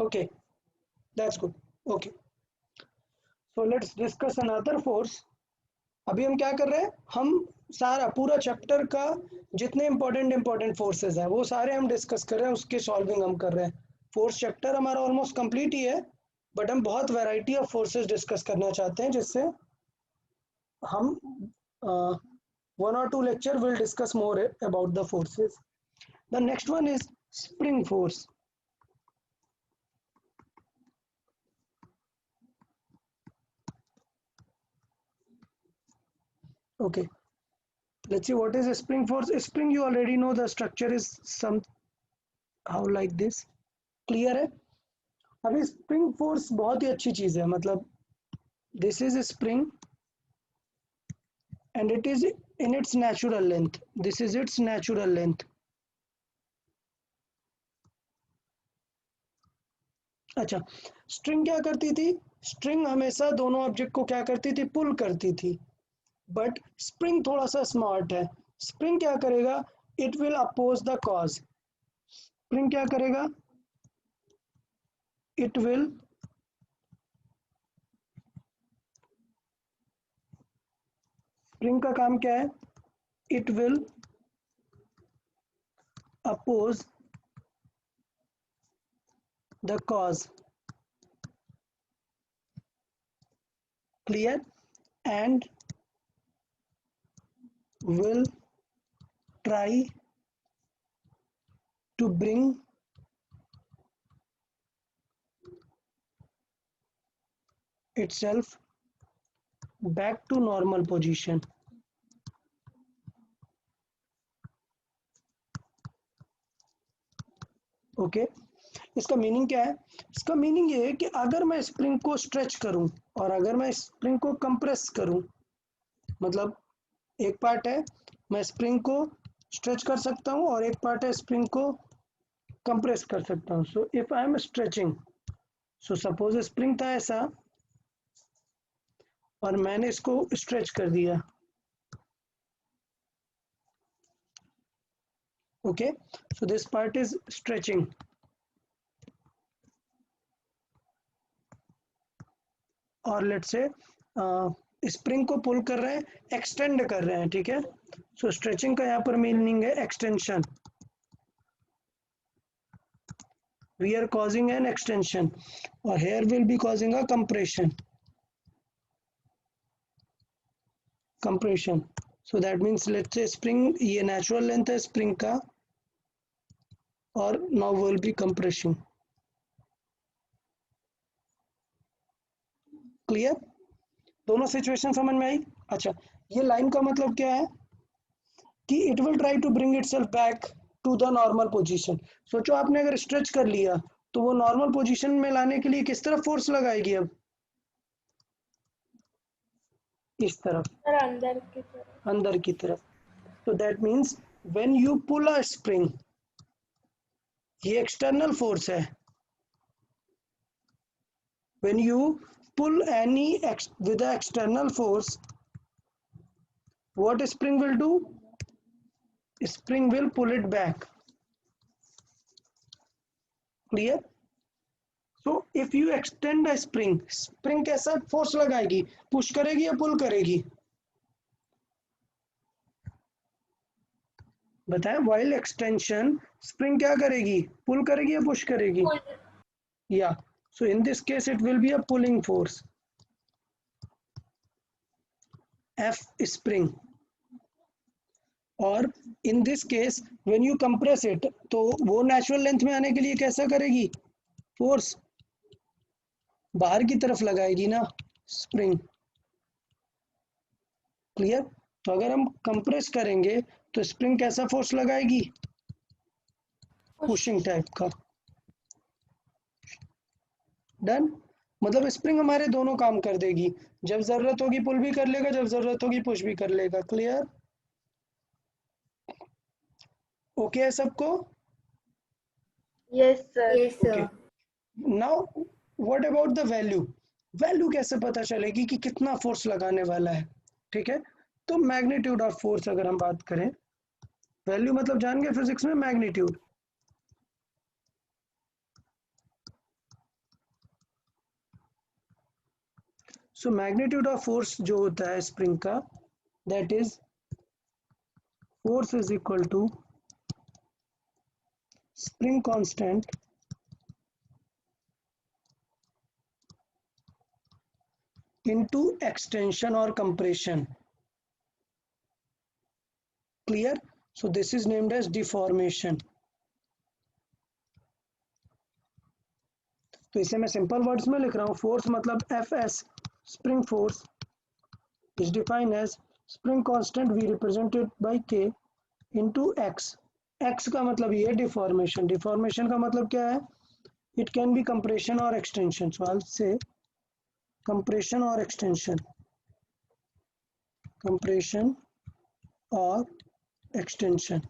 B: Okay, that's good. Okay, so let's discuss another force. अभी हम क्या कर रहे हैं, हम सारा पूरा चैप्टर का जितने इंपॉर्टेंट फोर्सेस हैं वो सारे हम डिस्कस कर रहे हैं, उसके सॉल्विंग हम कर रहे हैं. फोर्स चैप्टर हमारा ऑलमोस्ट कंप्लीट ही है, बट हम बहुत वैरायटी ऑफ फोर्सेस डिस्कस करना चाहते हैं, जिससे हम one or two lecture will discuss more about the forces. The next one is spring force. Okay, let's see what is a spring force. A spring, you already know the structure is somehow like this. Clear है? अभी spring force बहुत ही अच्छी चीज है, मतलब this is a spring and it is in its natural length. This is its natural length. अच्छा, string क्या करती थी? स्ट्रिंग हमेशा दोनों ऑब्जेक्ट को क्या करती थी? पुल करती थी। बट स्प्रिंग थोड़ा सा स्मार्ट है। स्प्रिंग क्या करेगा? It will oppose the cause. Spring क्या करेगा? इट विल स्प्रिंग का काम क्या है? It will oppose the cause. Clear? And will try to bring itself back to normal position. Okay, इसका मीनिंग क्या है? इसका मीनिंग ये है कि अगर मैं स्प्रिंग को स्ट्रेच करूं और अगर मैं स्प्रिंग को कंप्रेस करूं, मतलब एक पार्ट है मैं स्प्रिंग को स्ट्रेच कर सकता हूं और एक पार्ट है स्प्रिंग को कंप्रेस कर सकता हूं। So if I am stretching, so suppose spring था ऐसा और मैंने इसको स्ट्रेच कर दिया। Okay, so this part is stretching. और लेट्स से स्प्रिंग को पुल कर रहे हैं, एक्सटेंड कर रहे हैं, ठीक है। सो स्ट्रेचिंग का यहाँ पर मीनिंग है extension. We are causing an extension और here will be causing a compression. Compression, so that means let's say spring, ये नेचुरल लेंथ है स्प्रिंग का और now will be compression. Clear? दोनों सिचुएशन समझ में आई? अच्छा, ये लाइन का मतलब क्या है कि it will try to bring itself back to the normal position. सोचो आपने अगर स्ट्रेच कर लिया तो वो नॉर्मल पोजीशन में लाने के लिए किस तरफ फोर्स लगाएगी? अब इस तरफ,
A: सर अंदर की तरफ।
B: अंदर की तरफ। तो that means when you pull a spring, ये एक्सटर्नल फोर्स है। When you pull any with the external force, what spring will do? Spring will pull it back. Clear? So if you extend a spring, spring कैसा force लगाएगी? Push करेगी या पुल करेगी? बताएं। while extension, spring क्या करेगी? पुल करेगी या पुश करेगी? Yeah. So in this case it will be a pulling force, F spring. और in this case when you compress it, तो वो नेचुरल लेंथ में आने के लिए कैसा करेगी? फोर्स बाहर की तरफ लगाएगी ना, स्प्रिंग। क्लियर? तो अगर हम कंप्रेस करेंगे तो स्प्रिंग कैसा फोर्स लगाएगी? पुशिंग टाइप का। डन? मतलब स्प्रिंग हमारे दोनों काम कर देगी, जब जरूरत होगी पुल भी कर लेगा, जब जरूरत होगी पुश भी कर लेगा। क्लियर? ओके है सबको?
A: Yes sir.
D: Yes, sir.
B: Okay, now what about the value? Value कैसे पता चलेगी कि कितना फोर्स लगाने वाला है? ठीक है, तो मैग्नीट्यूड ऑफ फोर्स अगर हम बात करें, वैल्यू मतलब जान गए फिजिक्स में magnitude. So magnitude of force जो होता है स्प्रिंग का, that is force is equal to spring constant into extension or compression. Clear? So this is named as deformation. तो इसे मैं सिंपल वर्ड्स में लिख रहा हूँ। फोर्स मतलब Fs, spring force, is defined as spring constant we represented by K into X. X का मतलब ये deformation. Deformation का मतलब क्या है? It can be compression or extension. So I'll say compression or extension. Compression और extension.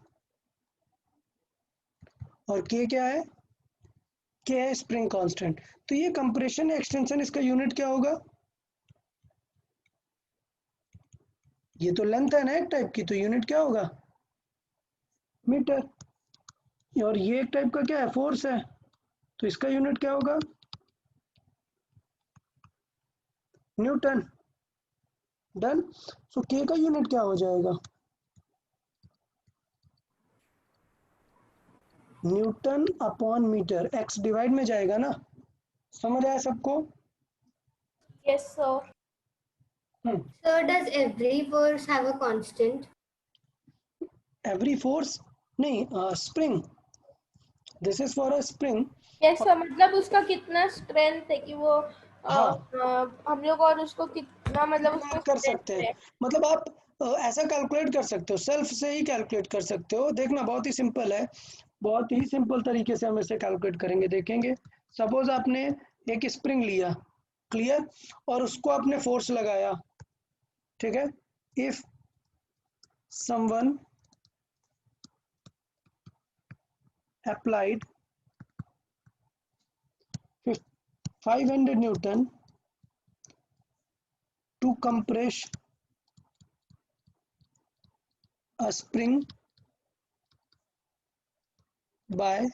B: और K क्या है? के है स्प्रिंग कांस्टेंट। तो ये कंप्रेशन एक्सटेंशन, इसका यूनिट क्या होगा? ये तो लेंथ है ना एक टाइप की, तो यूनिट क्या होगा? मीटर। और ये एक टाइप का क्या है? फोर्स है, तो इसका यूनिट क्या होगा? न्यूटन। डन। सो के का यूनिट क्या हो जाएगा? Newton upon meter, x divide में जाएगा ना। समझ आया सबको?
A: Yes, sir.
D: Sir, does every force have a constant?
B: Every force नहीं, spring, this is for a spring.
A: Yes, sir. मतलब उसका कितना स्ट्रेंथ है कि वो
B: हाँ,
A: हम लोग और उसको कितना मतलब
B: कितना
A: उसको
B: कर सकते
A: strength
B: हैं,
A: है।
B: मतलब आप ऐसा कैलकुलेट कर सकते हो, सेल्फ से ही कैलकुलेट कर सकते हो। देखना बहुत ही सिंपल है, बहुत ही सिंपल तरीके से हम इसे कैलकुलेट करेंगे, देखेंगे। सपोज आपने एक स्प्रिंग लिया, क्लियर, और उसको आपने फोर्स लगाया, ठीक है। If someone applied 500 Newton to compress a spring by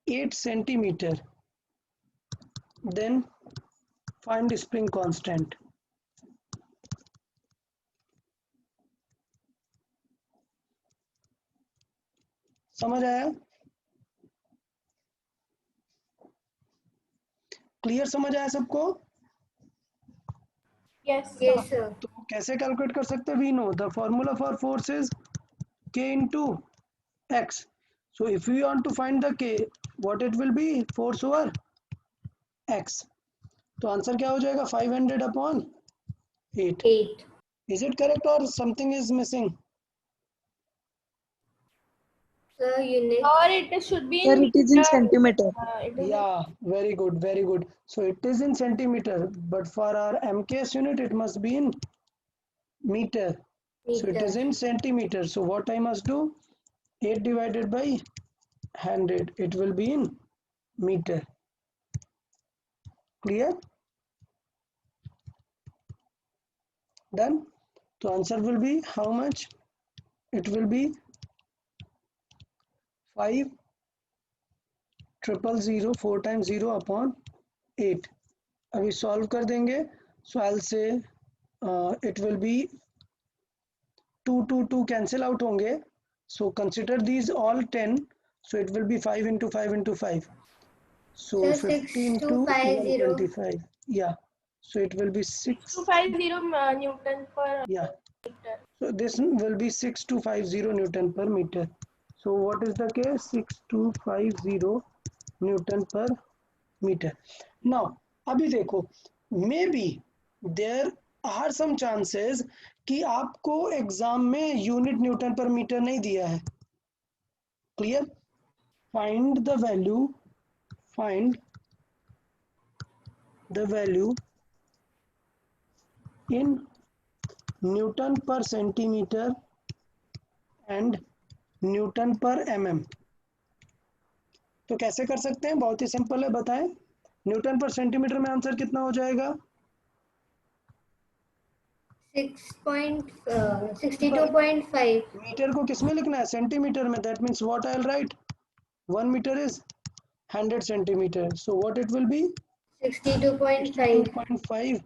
B: 8 centimeter, then find spring constant. समझ आया? क्लियर समझ आया सबको?
A: Yes, sir.
D: Yes, sir.
B: तो कैसे कैलकुलेट कर सकते हैं? We know the formula for force is k into x. So if we want to find the k, what it will be? Force over x. तो answer क्या हो जाएगा? 500 upon 8.
D: 8.
B: Is it correct or something is missing?
D: Sir, unit.
A: Or it should be
C: Sir,
A: in
C: it is in
A: meter.
C: centimeter.
A: It is in
B: Yeah, very good, very good. So it is in centimeter, but for our MKS unit, it must be in meter. So it is
D: Meter.
B: in centimeter. So what I must do? 8 divided by 100. It will be in meter. Clear? Done? So answer will be how much? It will be 5 000 4 times 0 upon 8. अभी solve कर देंगे. So I'll say it will be 2 cancel out होंगे. So consider these all 10. So it will be 5 into 5 into 5. So
D: Sir,
B: 50 into
D: 6250.
B: 125. Yeah. So it will be 6.
A: 250 Newton per
B: Yeah.
A: meter.
B: So this will be 6250 Newton per meter. So what is the case? 6250 Newton per meter. Now, अभी देखो, maybe there are some chances कि आपको exam में unit Newton पर metre नहीं दिया है. Clear? Find the value in Newton per centimeter and Newton per mm. तो कैसे कर सकते हैं? बहुत ही सिंपल है, बताएं. न्यूटन पर सेंटीमीटर में आंसर कितना हो जाएगा?
D: 62.5.
B: मीटर को किस में लिखना है? सेंटीमीटर में. That means what I will write? 1 meter is 100 centimeter. So what it will be?
D: 62.5.
B: 62.5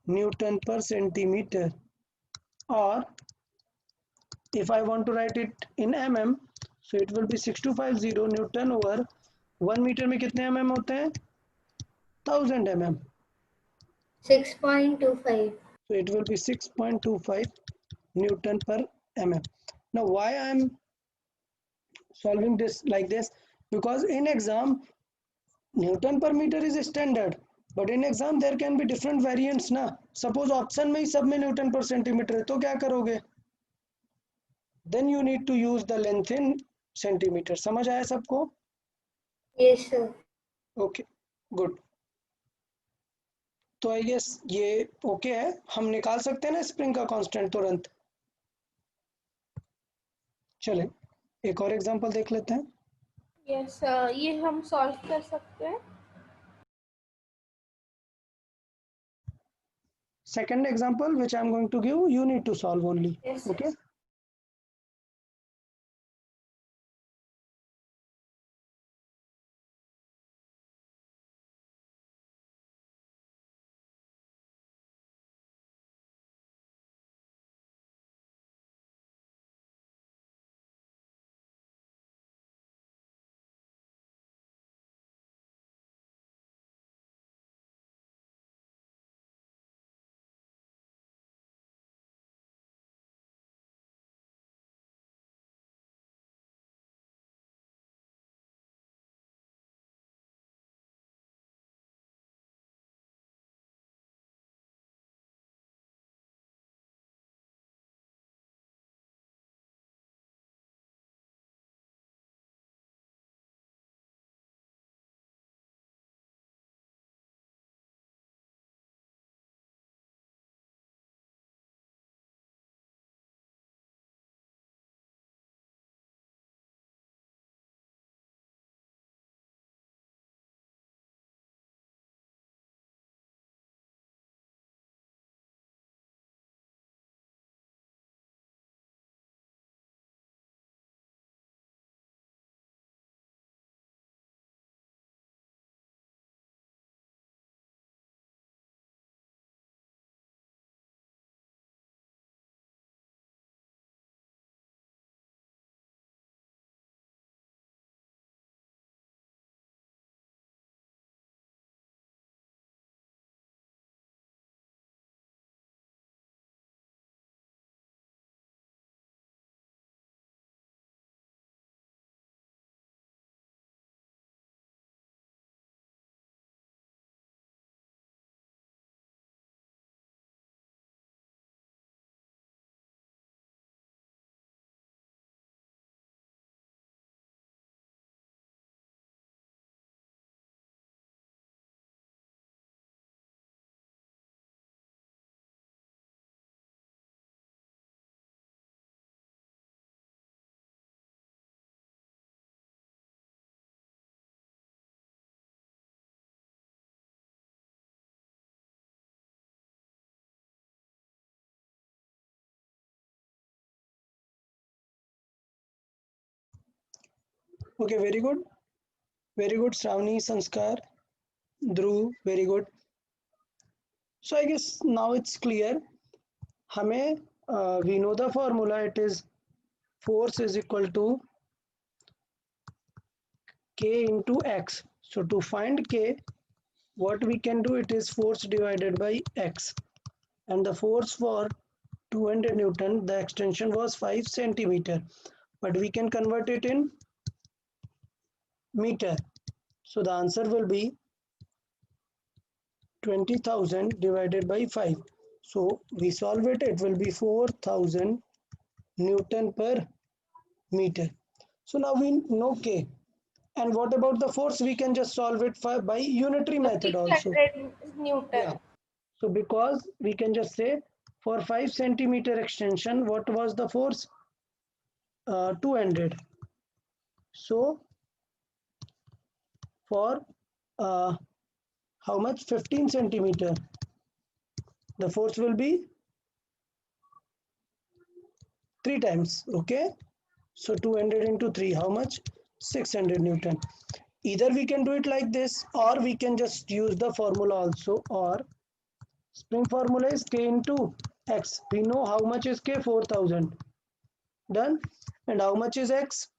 B: Newton per centimeter. Or if I want to write it in mm, so it will be 6250 Newton over 1 meter में कितने mm होते हैं? 1000 mm.
D: 6.25.
B: So it will be 6.25 Newton per mm. Now why I am solving this like this? Because in exam Newton per meter is standard, but in exam there can be different variants ना. Suppose option में ही सब में Newton per centimeter है, तो क्या करोगे? Then you need to use the length in centimeter. समझ आया सबको?
D: Yes, sir.
B: Okay, good. तो आई गेस ये ओके है. हम निकाल सकते हैं ना स्प्रिंग का कांस्टेंट तुरंत. चले एक और एग्जांपल देख लेते हैं.
A: यस ये हम सॉल्व कर सकते हैं.
B: Second example which I'm going to give, you need to solve only.
A: Yes.
B: Okay. Okay, very good. Very good, Shravani, Sanskar, Dhruv, very good. So I guess now it's clear. हमें we know the formula. It is force is equal to K into X. So to find K, what we can do, it is force divided by X. And the force for 200 Newton, the extension was 5 centimeter. But we can convert it in meter. So the answer will be 20,000 divided by 5. So we solve it, it will be 4,000 Newton per meter. So now we know K. And what about the force? We can just solve it by unitary method also.
A: 600 Newton.
B: Yeah. So because we can just say for 5 centimeter extension, what was the force? 200. So for how much? 15 centimeter. The force will be 3 times. Okay. So 200 into 3, how much? 600 Newton. Either we can do it like this, or we can just use the formula also. Or spring formula is K into X. We know how much is K, 4,000. Done. And how much is X?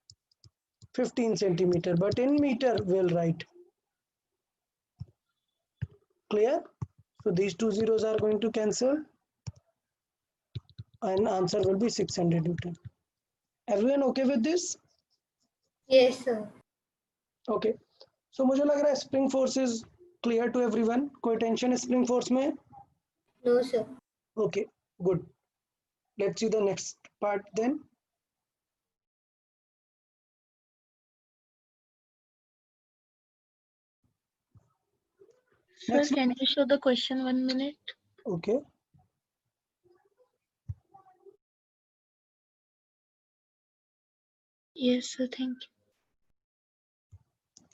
B: 15 centimeter. But in meter we'll write. Clear? So these two zeros are going to cancel. And answer will be 600 Newton. Everyone okay with this?
D: Yes, sir.
B: Okay. So मुझे लग रहा है spring force is clear to everyone. कोई tension है spring force में?
D: No, sir.
B: Okay, good. Let's see the next part then.
E: Sir,
B: Next.
E: can you show the question 1 minute?
B: Okay.
E: Yes, sir. Thank you.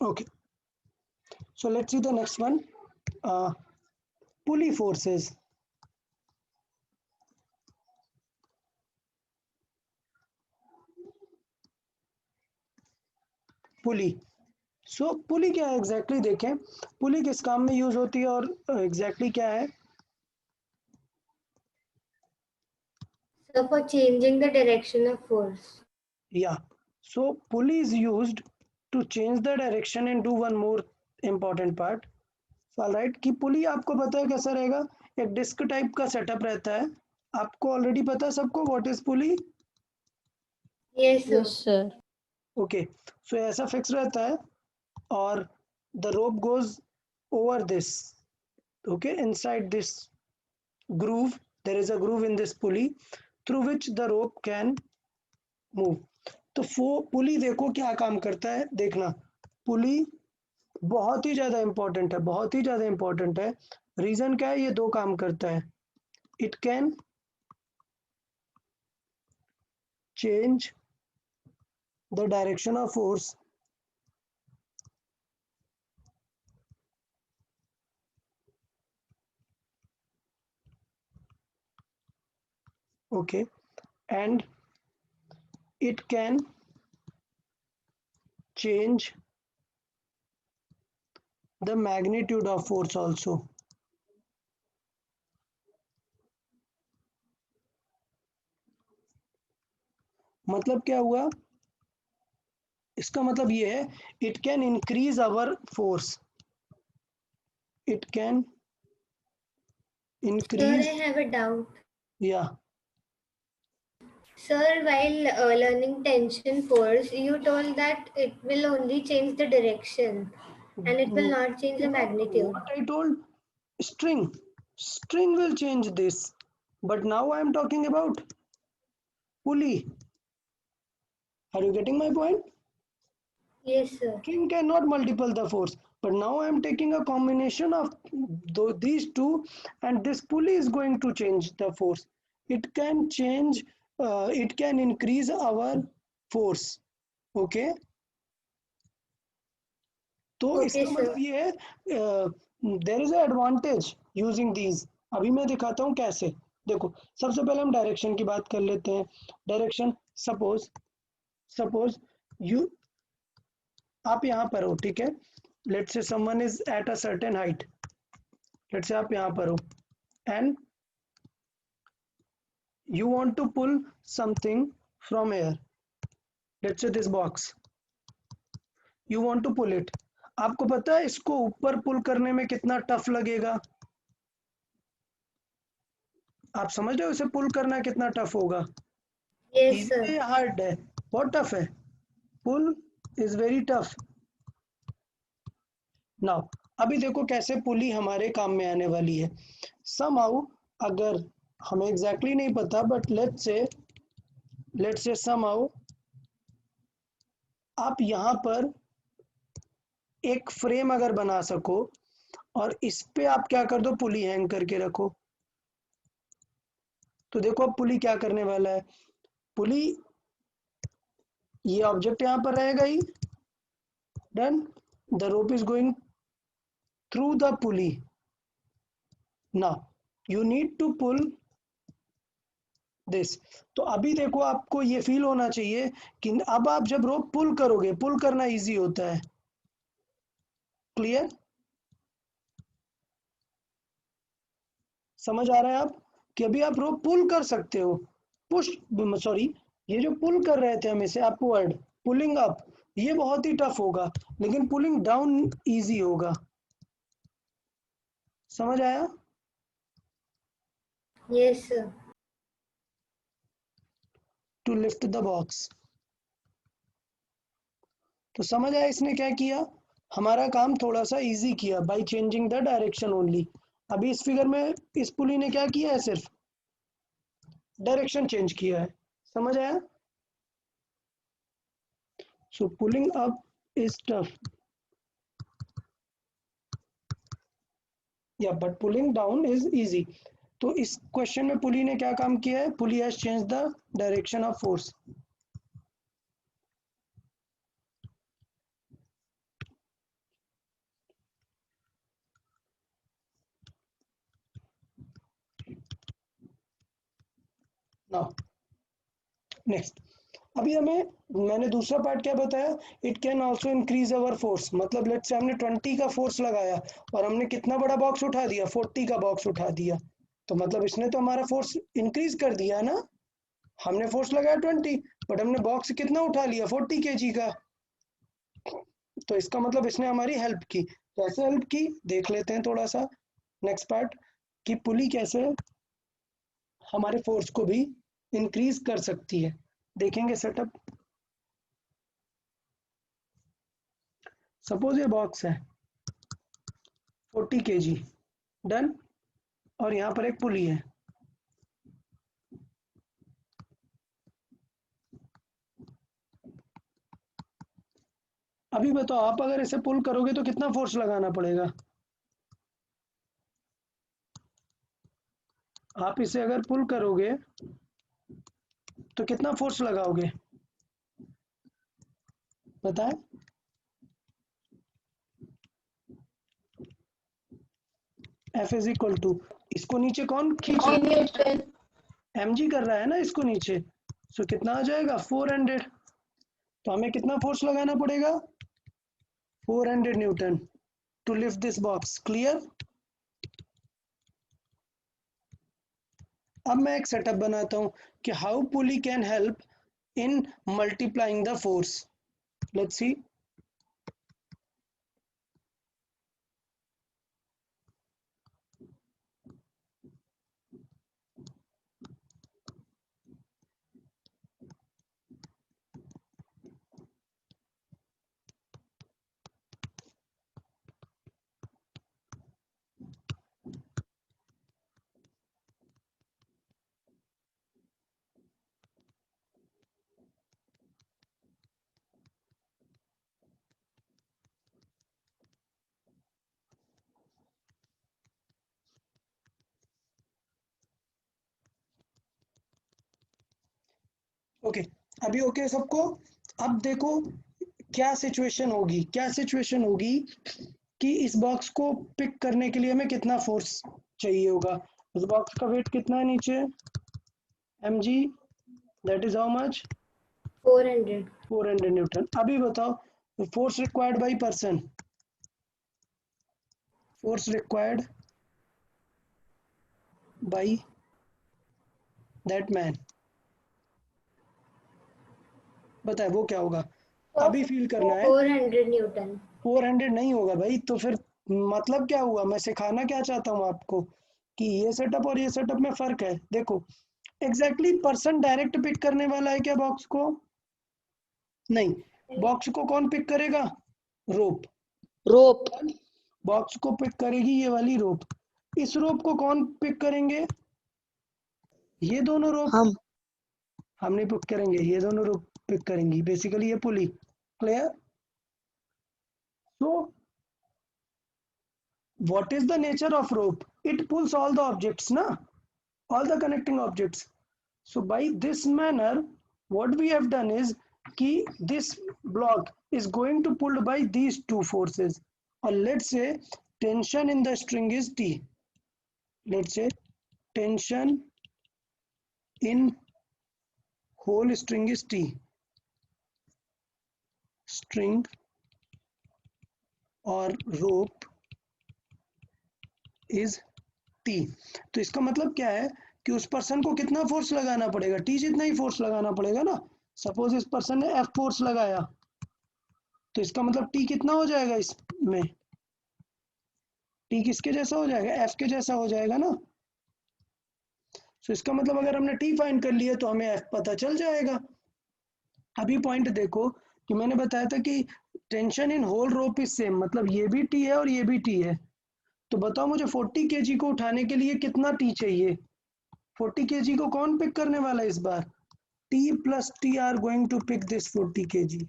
B: Okay, so let's see the next one. Pulley forces. पुली, सो पुली क्या है exactly देखें, पुली किस काम में use होती है और exactly क्या है?
D: So for changing the direction of force.
B: Yeah, so pulley is used to change the direction and do one more important part. So all right, कि पुली आपको पता है कैसा रहेगा, एक डिस्क टाइप का सेटअप रहता है, आपको ऑलरेडी पता है सबको what is pulley?
D: Yes, sir.
C: Yes, sir.
B: Okay, so ऐसा फिक्स रहता है और the rope goes over this, okay, inside this groove there is a groove in this pulley through which the rope can move. तो पुली देखो क्या काम करता है, देखना पुली बहुत ही ज्यादा इंपॉर्टेंट है, बहुत ही ज्यादा इंपॉर्टेंट है। रीजन क्या है, ये दो काम करता है, it can change the direction of force okay, and it can change the magnitude of force also. मतलब क्या हुआ, इसका मतलब ये है, it can increase our force, it can
D: Sir, I
B: increase,
D: have a doubt.
B: या
D: Sir, while learning tension force, you told that it will only change the direction and it will not change the magnitude.
B: what I told, string will change this, but now I am talking about pulley. Are you getting my point?
D: Yes, sir.
B: String cannot multiple the force, but now I am taking a combination of these two, and this pulley is going to change the force. It can change, it can increase our force. Okay, तो
D: Okay,
B: इसका
D: sir.
B: मतलब ये है, there is advantage using these. अभी मैं दिखाता हूँ कैसे। देखो सबसे पहले हम डायरेक्शन की बात कर लेते हैं। डायरेक्शन, सपोज यू, आप यहाँ पर हो, ठीक है, let's say someone is at a certain height, let's say आप यहाँ पर हो and you want to pull something from here, let's say this box, you want to pull it, आपको पता है इसको ऊपर पुल करने में कितना टफ लगेगा? आप समझ रहे हो इसे पुल करना कितना टफ होगा?
D: Yes,
B: easy
D: sir.
B: है या हार्ड है? बहुत टफ है, pull is very tough. Now अभी देखो कैसे पुली हमारे काम में आने वाली है। समहाउ, अगर हमें एग्जैक्टली नहीं पता, बट लेट्स से समहाउ आप यहाँ पर एक फ्रेम अगर बना सको और इस पे आप क्या कर दो, पुली हैंग करके रखो, तो देखो अब पुली क्या करने वाला है। पुली, ये ऑब्जेक्ट यहाँ पर रहेगा ही, done, the rope is going through the pulley. Now you need to pull this. तो अभी देखो आपको ये फील होना चाहिए कि अब आप जब रोप पुल करोगे, पुल करना इजी होता है। क्लियर? समझ आ रहा है आप कि अभी आप रोप पुल कर सकते हो, पुश, सॉरी, ये जो पुल कर रहे थे हम इसे अपवर्ड, पुलिंग अप, ये बहुत ही टफ होगा, लेकिन पुलिंग डाउन इजी होगा। समझ आया?
D: Yes, sir.
B: To lift the box. तो समझ आया इसने क्या किया, हमारा काम थोड़ा सा इजी किया by changing the direction only. अभी इस फिगर में इस पुली ने क्या किया है, सिर्फ डायरेक्शन चेंज किया है। समझ आया? सो पुलिंग अप इज टफ, या but pulling down is easy. तो इस क्वेश्चन में पुली ने क्या काम किया है, pulley has change the direction of force. Next, अभी मैंने दूसरा पार्ट क्या बताया, it can also increase our force. मतलब लेट्स से हमने 20 का फोर्स लगाया और हमने कितना बड़ा बॉक्स उठा दिया, 40 का बॉक्स उठा दिया, तो मतलब इसने तो हमारा फोर्स इंक्रीज कर दिया ना। हमने फोर्स लगाया 20, बट हमने बॉक्स कितना उठा लिया, 40 kg का, तो इसका मतलब इसने हमारी हेल्प की। कैसे हेल्प की देख लेते हैं थोड़ा सा नेक्स्ट पार्ट, कि पुली कैसे हमारे फोर्स को भी इंक्रीज कर सकती है। देखेंगे सेटअप। सपोज ये बॉक्स है 40 kg, डन, और यहाँ पर एक पुली है। अभी बताओ, आप अगर इसे पुल करोगे तो कितना फोर्स लगाना पड़ेगा? आप इसे अगर पुल करोगे तो कितना फोर्स लगाओगे, बताएं? F इज इक्वल टू, इसको नीचे कौन खींच रहा है, mg कर रहा है ना इसको नीचे, सो कितना आ जाएगा 400। तो हमें कितना फोर्स लगाना पड़ेगा, 400 newton to lift this box. Clear? अब मैं एक सेटअप बनाता हूं कि how pulley can help in multiplying the force. Let's see. Okay, अभी ओके सबको। अब देखो क्या सिचुएशन होगी, कि इस बॉक्स को पिक करने के लिए हमें कितना फोर्स चाहिए होगा। उस बॉक्स का वेट कितना है नीचे, mg, that is how much,
D: 400.
B: 400 Newton. अभी बताओ force required by person, force required by that man, बताए वो क्या होगा? अभी फील करना है।
D: 400 Newton.
B: 400 नहीं होगा भाई, तो फिर मतलब क्या हुआ, मैं सिखाना क्या चाहता हूँ आपको कि ये सेटअप और ये सेटअप में फर्क है। देखो एग्जैक्टली पर्सन डायरेक्ट पिक करने वाला है क्या बॉक्स को? नहीं, बॉक्स को कौन पिक करेगा, रोप।
C: रोप,
B: बॉक्स को पिक करेगी ये वाली रोप। इस रोप को कौन पिक करेंगे, ये दोनों रोप
C: हम,
B: हम नहीं पिक करेंगे, ये दोनों रोप पिक करेंगी, बेसिकली ये pulley. Clear? So what is the nature of rope? It pulls all the objects, na, all the connecting objects. So by this manner what we have done is कि this block is going to pulled by these two forces, or let's say tension in the string is T. Let's say tension in whole string is T, string or rope is T। तो इसका मतलब क्या है कि उस person को कितना force लगाना पड़ेगा, T जितना ही फोर्स लगाना पड़ेगा ना। सपोज इस पर्सन ने F फोर्स लगाया, तो इसका मतलब T कितना हो जाएगा, इसमें T किसके जैसा हो जाएगा, F के जैसा हो जाएगा ना। तो इसका मतलब अगर हमने T फाइंड कर लिया तो हमें F पता चल जाएगा। अभी पॉइंट देखो कि मैंने बताया था कि tension in whole rope is same, मतलब ये भी T है और ये भी T है। तो बताओ मुझे 40 kg को उठाने के लिए कितना T चाहिए। 40 kg को कौन पिक करने वाला है इस बार, T plus T are going to pick this 40 kg।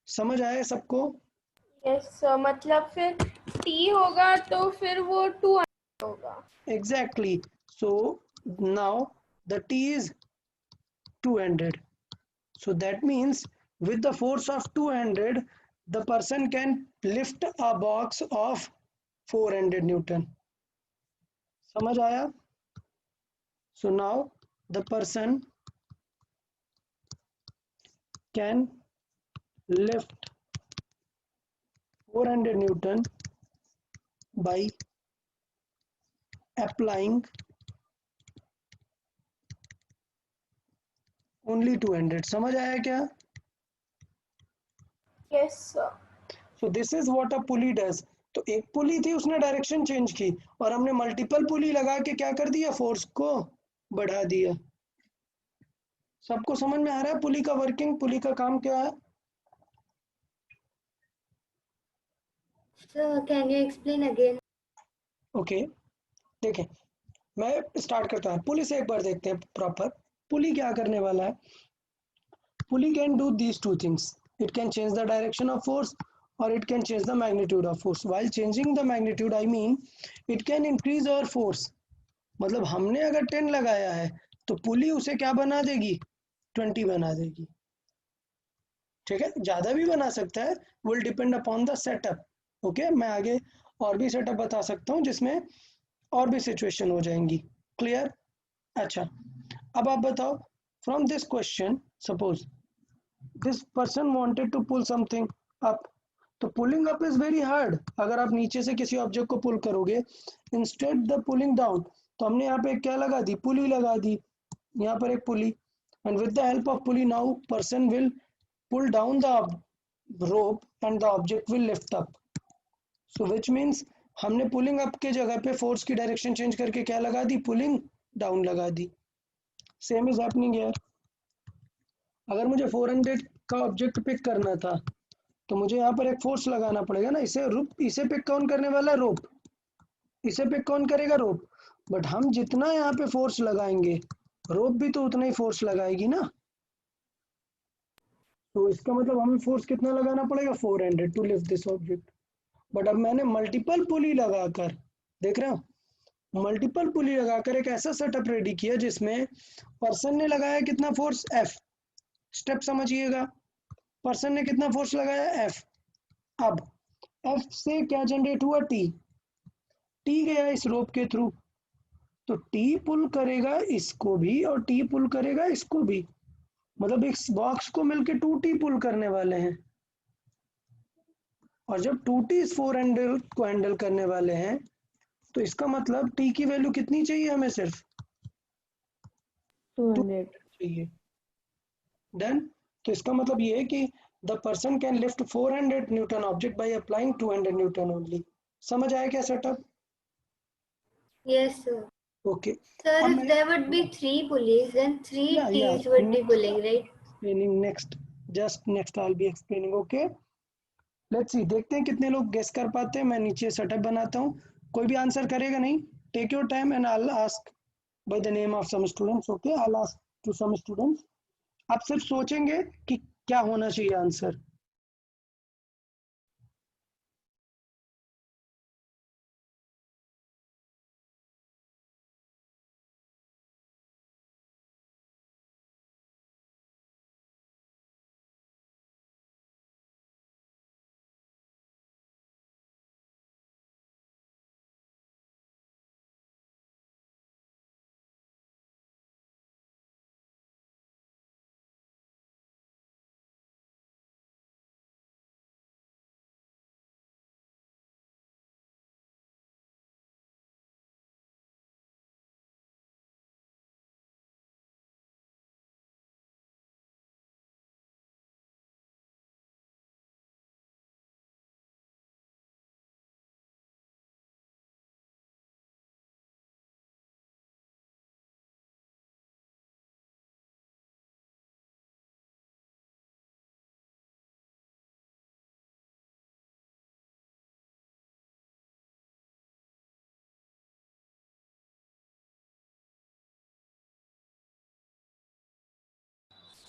B: समझ आया सबको?
A: यस मतलब फिर टी होगा तो फिर वो 200 होगा।
B: Exactly. So now the T is 200. So that means with the force of 200 the person can lift a box of 400 Newton। समझ आया? So now the person can lift 400 Newton by applying only 200. समझ आया क्या?
A: Yes, sir.
B: So this is what a pulley does. तो एक पुली थी, उसने direction change की और हमने मल्टीपल पुली लगा के क्या कर दिया, फोर्स को बढ़ा दिया। सबको समझ में आ रहा है पुली का वर्किंग, पुली का काम क्या है?
D: So can you explain again?
B: Okay देखें, मैं स्टार्ट करता हूँ। पुली से एक बार देखते हैं प्रॉपर। पुली क्या करने वाला है? Pulley can do these two things, it can change the direction of force or it can change the magnitude of force. While changing the magnitude, I mean it can increase our force. मतलब हमने अगर 10 लगाया है तो पुली उसे क्या बना देगी, 20 बना देगी। ठीक है, ज्यादा भी बना सकता है, will depend upon the setup. Okay, मैं आगे और भी सेटअप बता सकता हूँ जिसमें और भी सिचुएशन हो जाएंगी। क्लियर? अच्छा, अब आप बताओ, from this question suppose this person wanted to pull something up, तो pulling up is very hard. अगर आप नीचे से किसी ऑब्जेक्ट को पुल करोगे, इंस्टेड द पुलिंग डाउन, तो हमने यहाँ पे क्या लगा दी, पुली लगा दी, यहाँ पर एक pulley, and with the help of pulley now person will pull down the rope and the object will lift up. So which means हमने पुलिंग अप के जगह पे फोर्स की डायरेक्शन चेंज करके क्या लगा दी, पुलिंग डाउन लगा दी। Same is happening here. अगर मुझे 400 का ऑब्जेक्ट पिक करना था तो मुझे यहाँ पर एक फोर्स लगाना पड़ेगा ना। इसे पिक कौन करने वाला है, रोप। इसे पिक कौन करेगा, रोप। बट हम जितना यहाँ पे फोर्स लगाएंगे, रोप भी तो उतना ही फोर्स लगाएगी ना। तो इसका मतलब हमें फोर्स कितना लगाना पड़ेगा, 400 to lift this object. But अब मैंने मल्टीपल पुली लगाकर, देख रहे हो, मल्टीपल पुली लगाकर एक ऐसा सेटअप रेडी किया जिसमें पर्सन ने लगाया कितना फोर्स, F। स्टेप समझिएगा, पर्सन ने कितना फोर्स लगाया, F। अब F से क्या जनरेट हुआ, T गया इस रोप के थ्रू, तो T पुल करेगा इसको भी और T पुल करेगा इसको भी। मतलब इस बॉक्स को मिलके 2T पुल करने वाले हैं। और जब 2T इस 400 को हैंडल करने वाले हैं तो इसका मतलब T की वैल्यू कितनी चाहिए हमें, सिर्फ
F: 200.
B: चाहिए। डन। तो इसका मतलब ये है कि the person can lift 400 Newton object by applying 200 Newton only. समझ आया क्या setup?
D: Yes, sir.
B: Okay.
D: Sir,
B: अब
D: if
B: मैं
D: there would be 3 pulleys, then 3 T's would be pulling, right?
B: explaining next I'll be explaining. okay, let's see, देखते हैं कितने लोग guess कर पाते हैं। मैं नीचे सेटअप बनाता हूँ, कोई भी आंसर करेगा नहीं, take your time and I'll ask by the name of some students. okay, I'll ask to some students. आप सिर्फ सोचेंगे कि क्या होना चाहिए आंसर।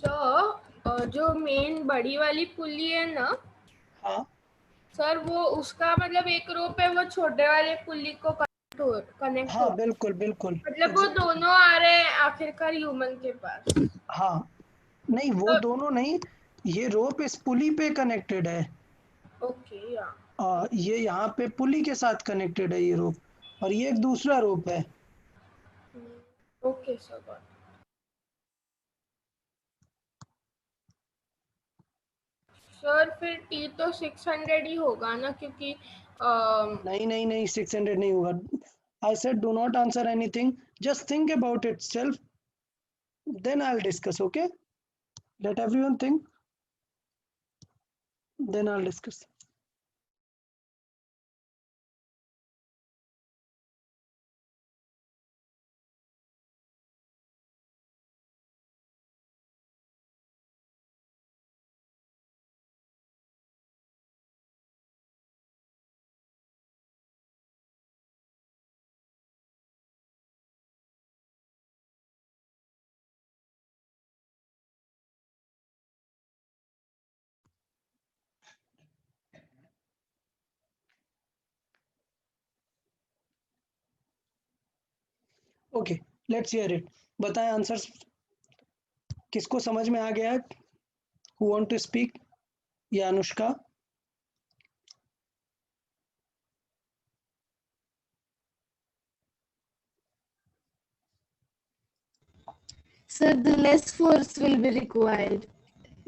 A: तो जो मेन बड़ी वाली पुली है ना
B: हाँ
A: सर, वो उसका मतलब एक रोप है, वो छोटे वाले पुली को कनेक्ट
B: हाँ बिल्कुल बिल्कुल,
A: मतलब वो दोनों आ रहे हैं आखिरकार ह्यूमन के पास।
B: हाँ नहीं, वो
A: तो,
B: दोनों नहीं, ये रोप इस पुली पे कनेक्टेड है।
A: ओके या
B: ये यहाँ पे पुली के साथ कनेक्टेड है ये रोप, और ये एक दूसरा रोप है।
A: Okay sir. सर फिर टी तो 600 ही होगा ना, क्योंकि
B: नहीं नहीं नहीं, 600 नहीं होगा। I said do not answer anything, just think about it self, then I will discuss. Okay, let everyone think, then I will discuss. Okay, let's hear it. बताएं आंसर्स, किसको समझ में आ गया है? Who want to speak? या Anushka?
F: Sir, the less force will be required.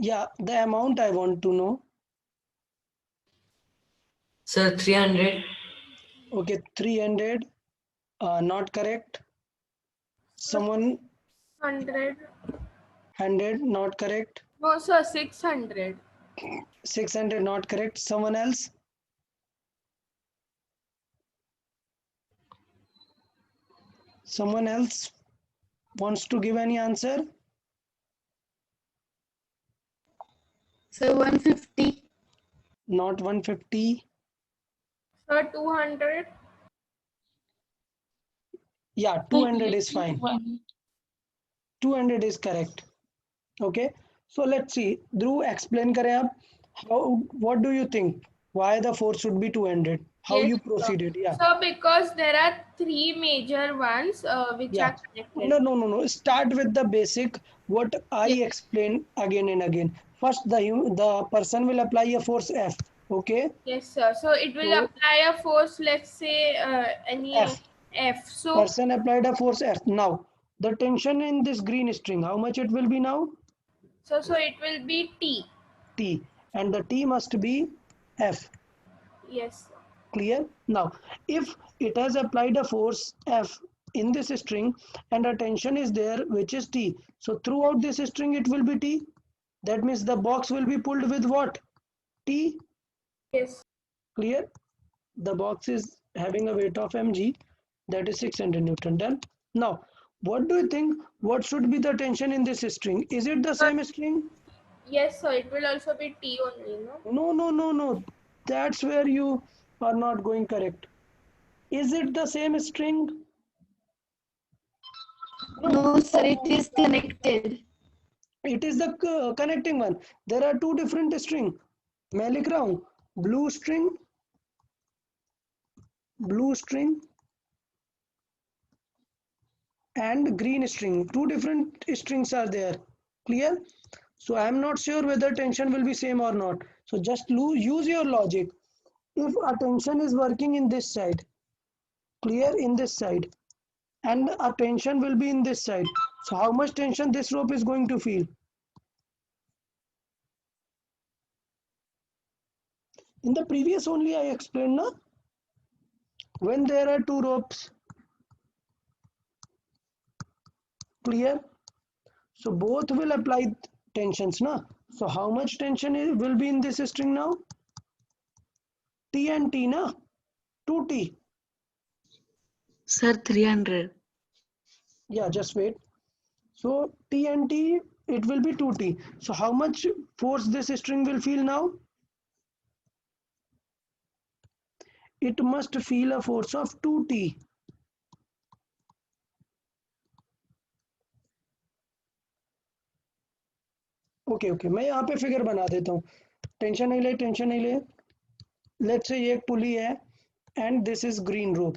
B: Yeah, the amount I want to know.
G: Sir, 300.
B: Okay, 300. Not correct. Someone
A: 100.
B: 100, not correct.
A: No, sir, 600.
B: 600, not correct. Someone else? Someone else wants to give any answer?
F: Sir, 150.
B: Not 150.
A: Sir, 200.
B: Yeah, 200 is fine. 200 is correct. Okay, so let's see. Dhruv, explain करें आप. What do you think? Why the force should be 200? How
A: Yes,
B: you
A: sir.
B: proceeded? Yeah.
A: So because there are three major ones which
B: Yeah.
A: are connected.
B: No. Start with the basic. What I
A: Yes.
B: explain again and again. First, the person will apply a force F. Okay.
A: Yes, sir. So it will
B: So-
A: apply a force, let's say any
B: F.
A: F. So
B: Person applied a force F. Now, the tension in this green string, how much it will be now?
A: so it will be T.
B: T. And the T must be F.
A: Yes, sir.
B: Clear? Now, if it has applied a force F in this string and a tension is there which is T, so throughout this string it will be T. That means the box will be pulled with what? T.
A: Yes.
B: Clear? The box is having a weight of mg, that is 600 Newton. Done. Now, what do you think? What should be the tension in this string? Is it the same string?
A: Yes, sir. It will also be T only, no?
B: No. That's where you are not going correct. Is it the same string?
F: No, sir, it is connected.
B: It is the connecting one. There are two different string. मैं लिख रहा हूँ blue string and green string. Two different strings are there. Clear? So I am not sure whether tension will be same or not. So just use your logic. If a tension is working in this side, clear, in this side, and a tension will be in this side, so how much tension this rope is going to feel? In the previous only I explained, na? When there are two ropes, clear, so both will apply tensions, na? So how much tension will be in this string now? T and T, na? 2T.
C: Sir, 300.
B: Yeah, just wait. So T and T, it will be 2T. So how much force this string will feel now? It must feel a force of 2T. Okay, मैं यहाँ पे figure बना देता हूँ. Tension नहीं ले. Let's say ये एक पुली है and this is green rope.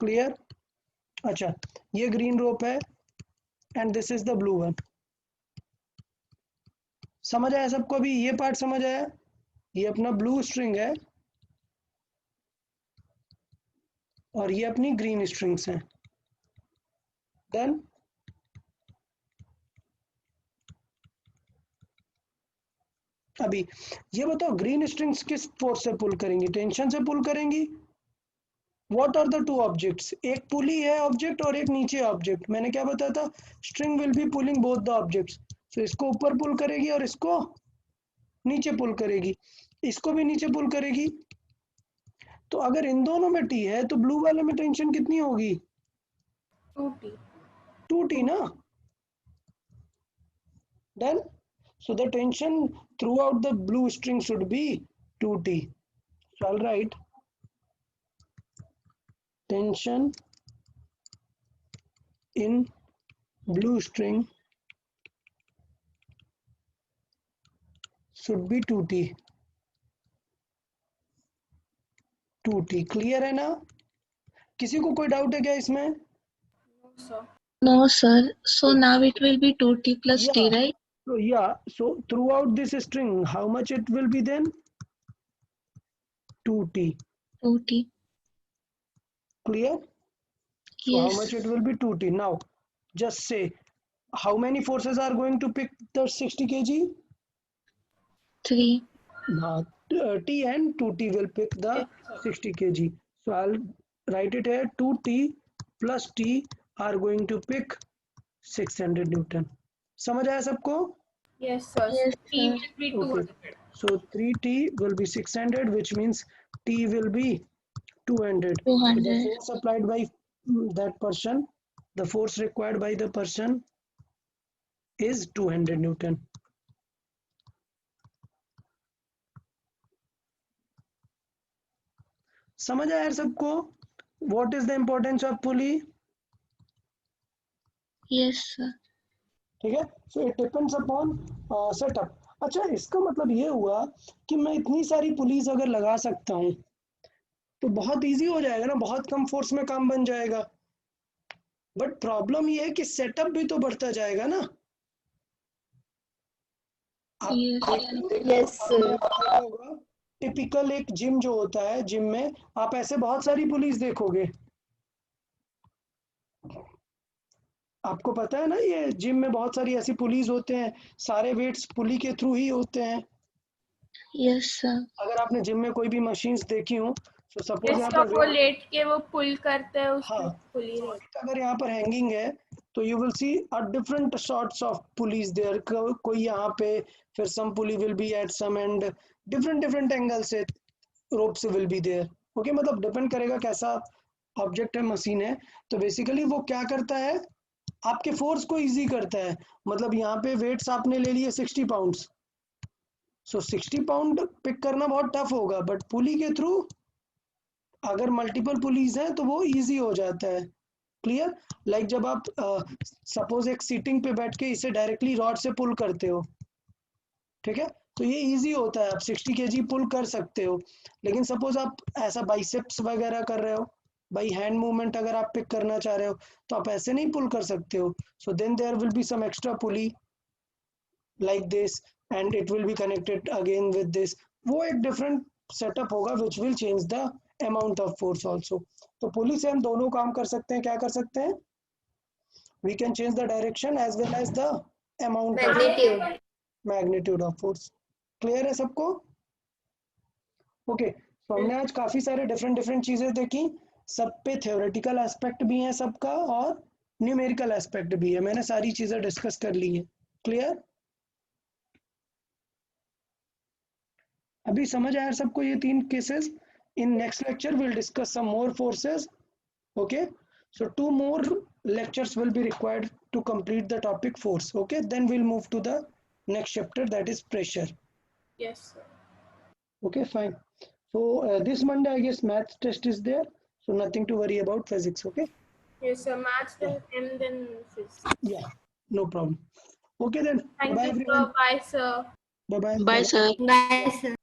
B: Clear? अच्छा, ये ग्रीन रोप है and this is the blue one. समझ आया सबको? अभी ये पार्ट समझ आया? ये अपना ब्लू स्ट्रिंग है और ये अपनी ग्रीन स्ट्रिंग्स हैं. देन अभी ये बताओ ग्रीन स्ट्रिंग्स किस फोर्स से पुल करेंगी? टेंशन से पुल करेंगी। What are the two objects? एक पुली है ऑब्जेक्ट और एक नीचे ऑब्जेक्ट। मैंने क्या बताया था? String will be pulling both the objects. So इसको ऊपर पुल करेगी और इसको नीचे पुल करेगी, इसको भी नीचे पुल करेगी। तो अगर इन दोनों में टी है तो ब्लू वाले में टेंशन कितनी होगी?
A: 2T.
B: 2T ना। Done. So the tension throughout the blue string should be 2T. So I'll write tension in blue string should be 2T. 2T clear है ना? किसी को कोई डाउट है क्या इसमें?
A: No, sir.
E: No, sir. So now it will be 2T plus T,
B: Yeah.
E: right?
B: So yeah, so throughout this string, how much it will be then? 2T.
E: 2T.
B: Clear? So how
E: Yes.
B: much it will be? 2T. Now, just say, how many forces are going to pick the 60 kg?
E: 3.
B: Now, T and 2T will pick the 60 kg. So I'll write it here. 2T plus T are going to pick 600 Newton. समझ आया सबको?
A: Yes, sir.
E: Yes,
A: T
E: sir.
A: will be 200.
B: Okay. So 3T will be 600, which means T will be 200. So the
E: 200.
B: force applied by that person, the force required by the person is 200 Newton. समझ आया यार सबको? What is the importance of pulley?
E: Yes, sir.
B: ठीक है? So it depends upon setup. अच्छा, इसका मतलब ये हुआ कि मैं इतनी सारी पुलिस अगर लगा सकता हूँ तो बहुत इजी हो जाएगा ना, बहुत कम फोर्स में काम बन जाएगा। बट प्रॉब्लम ये है कि सेटअप भी तो बढ़ता जाएगा ना।
F: Yes, sir.
B: टिपिकल एक जिम जो होता है, जिम में आप ऐसे बहुत सारी पुलिस देखोगे। आपको पता है ना, ये जिम में बहुत सारी ऐसी पुलिस होते हैं, सारे वेट्स पुली के थ्रू ही होते हैं।
E: Yes, sir.
B: अगर आपने जिम में कोई भी मशीन्स देखी हो तो सपोज यहाँ
A: इसका
B: पर
A: वो लेट के वो पुल करते हैं, उसमें
B: हाँ,
A: पुली रहती
B: अगर यहाँ पर हैंगिंग है तो you will see a different sorts of pulleys there. कोई यहाँ पे, फिर some pulley will be at some end different angle से ropes will be there. Okay, मतलब डिपेंड करेगा कैसा ऑब्जेक्ट है, मशीन है। तो बेसिकली वो क्या करता है, आपके फोर्स को इजी करता है। मतलब यहाँ पे वेट्स आपने ले लिए 60 पाउंड्स, सो 60 पाउंड पिक करना बहुत टफ होगा, बट पुली के थ्रू अगर मल्टीपल पुलीज हैं तो वो इजी हो जाता है। क्लियर? लाइक जब आप सपोज एक सीटिंग पे बैठ के इसे डायरेक्टली रॉड से पुल करते हो, ठीक है, तो ये इजी होता है, आप 60 केजी पुल कर सकते हो। लेकिन सपोज आप ऐसा बाइसेप्स वगैरह कर रहे हो, बाई हैंड मूवमेंट अगर आप पिक करना चाह रहे हो तो आप ऐसे नहीं पुल कर सकते हो। So then there will be some extra pulley like this and it will be connected again with this. वो एक डिफरेंट सेटअप होगा which will change the amount of force also. तो पुली से हम दोनों काम कर सकते हैं। क्या कर सकते हैं? We can change the direction as well as the amount of
D: Magnitude.
B: Magnitude of force. Clear है सबको? ओके, तो हमने आज काफी सारे डिफरेंट चीजें देखी। सब पे थ्योरेटिकल एस्पेक्ट भी है सबका और न्यूमेरिकल एस्पेक्ट भी है। मैंने सारी चीजें डिस्कस कर ली है। क्लियर? अभी समझ आया सबको ये 3 cases? In next lecture will discuss some more forces. Okay, so 2 more lectures will be required to complete the topic force. Okay, then we'll move to the next chapter, that is pressure.
A: Yes, sir.
B: Okay, fine. So this Monday I guess math test is there, so nothing to worry about physics. Okay,
A: Yes, sir. Maths, then M, then physics.
B: yeah, no problem. Okay then,
A: Thank
B: bye
A: you, sir.
B: everyone.
A: Bye, sir.
B: Bye bye.
C: Bye, sir.
D: Bye, sir.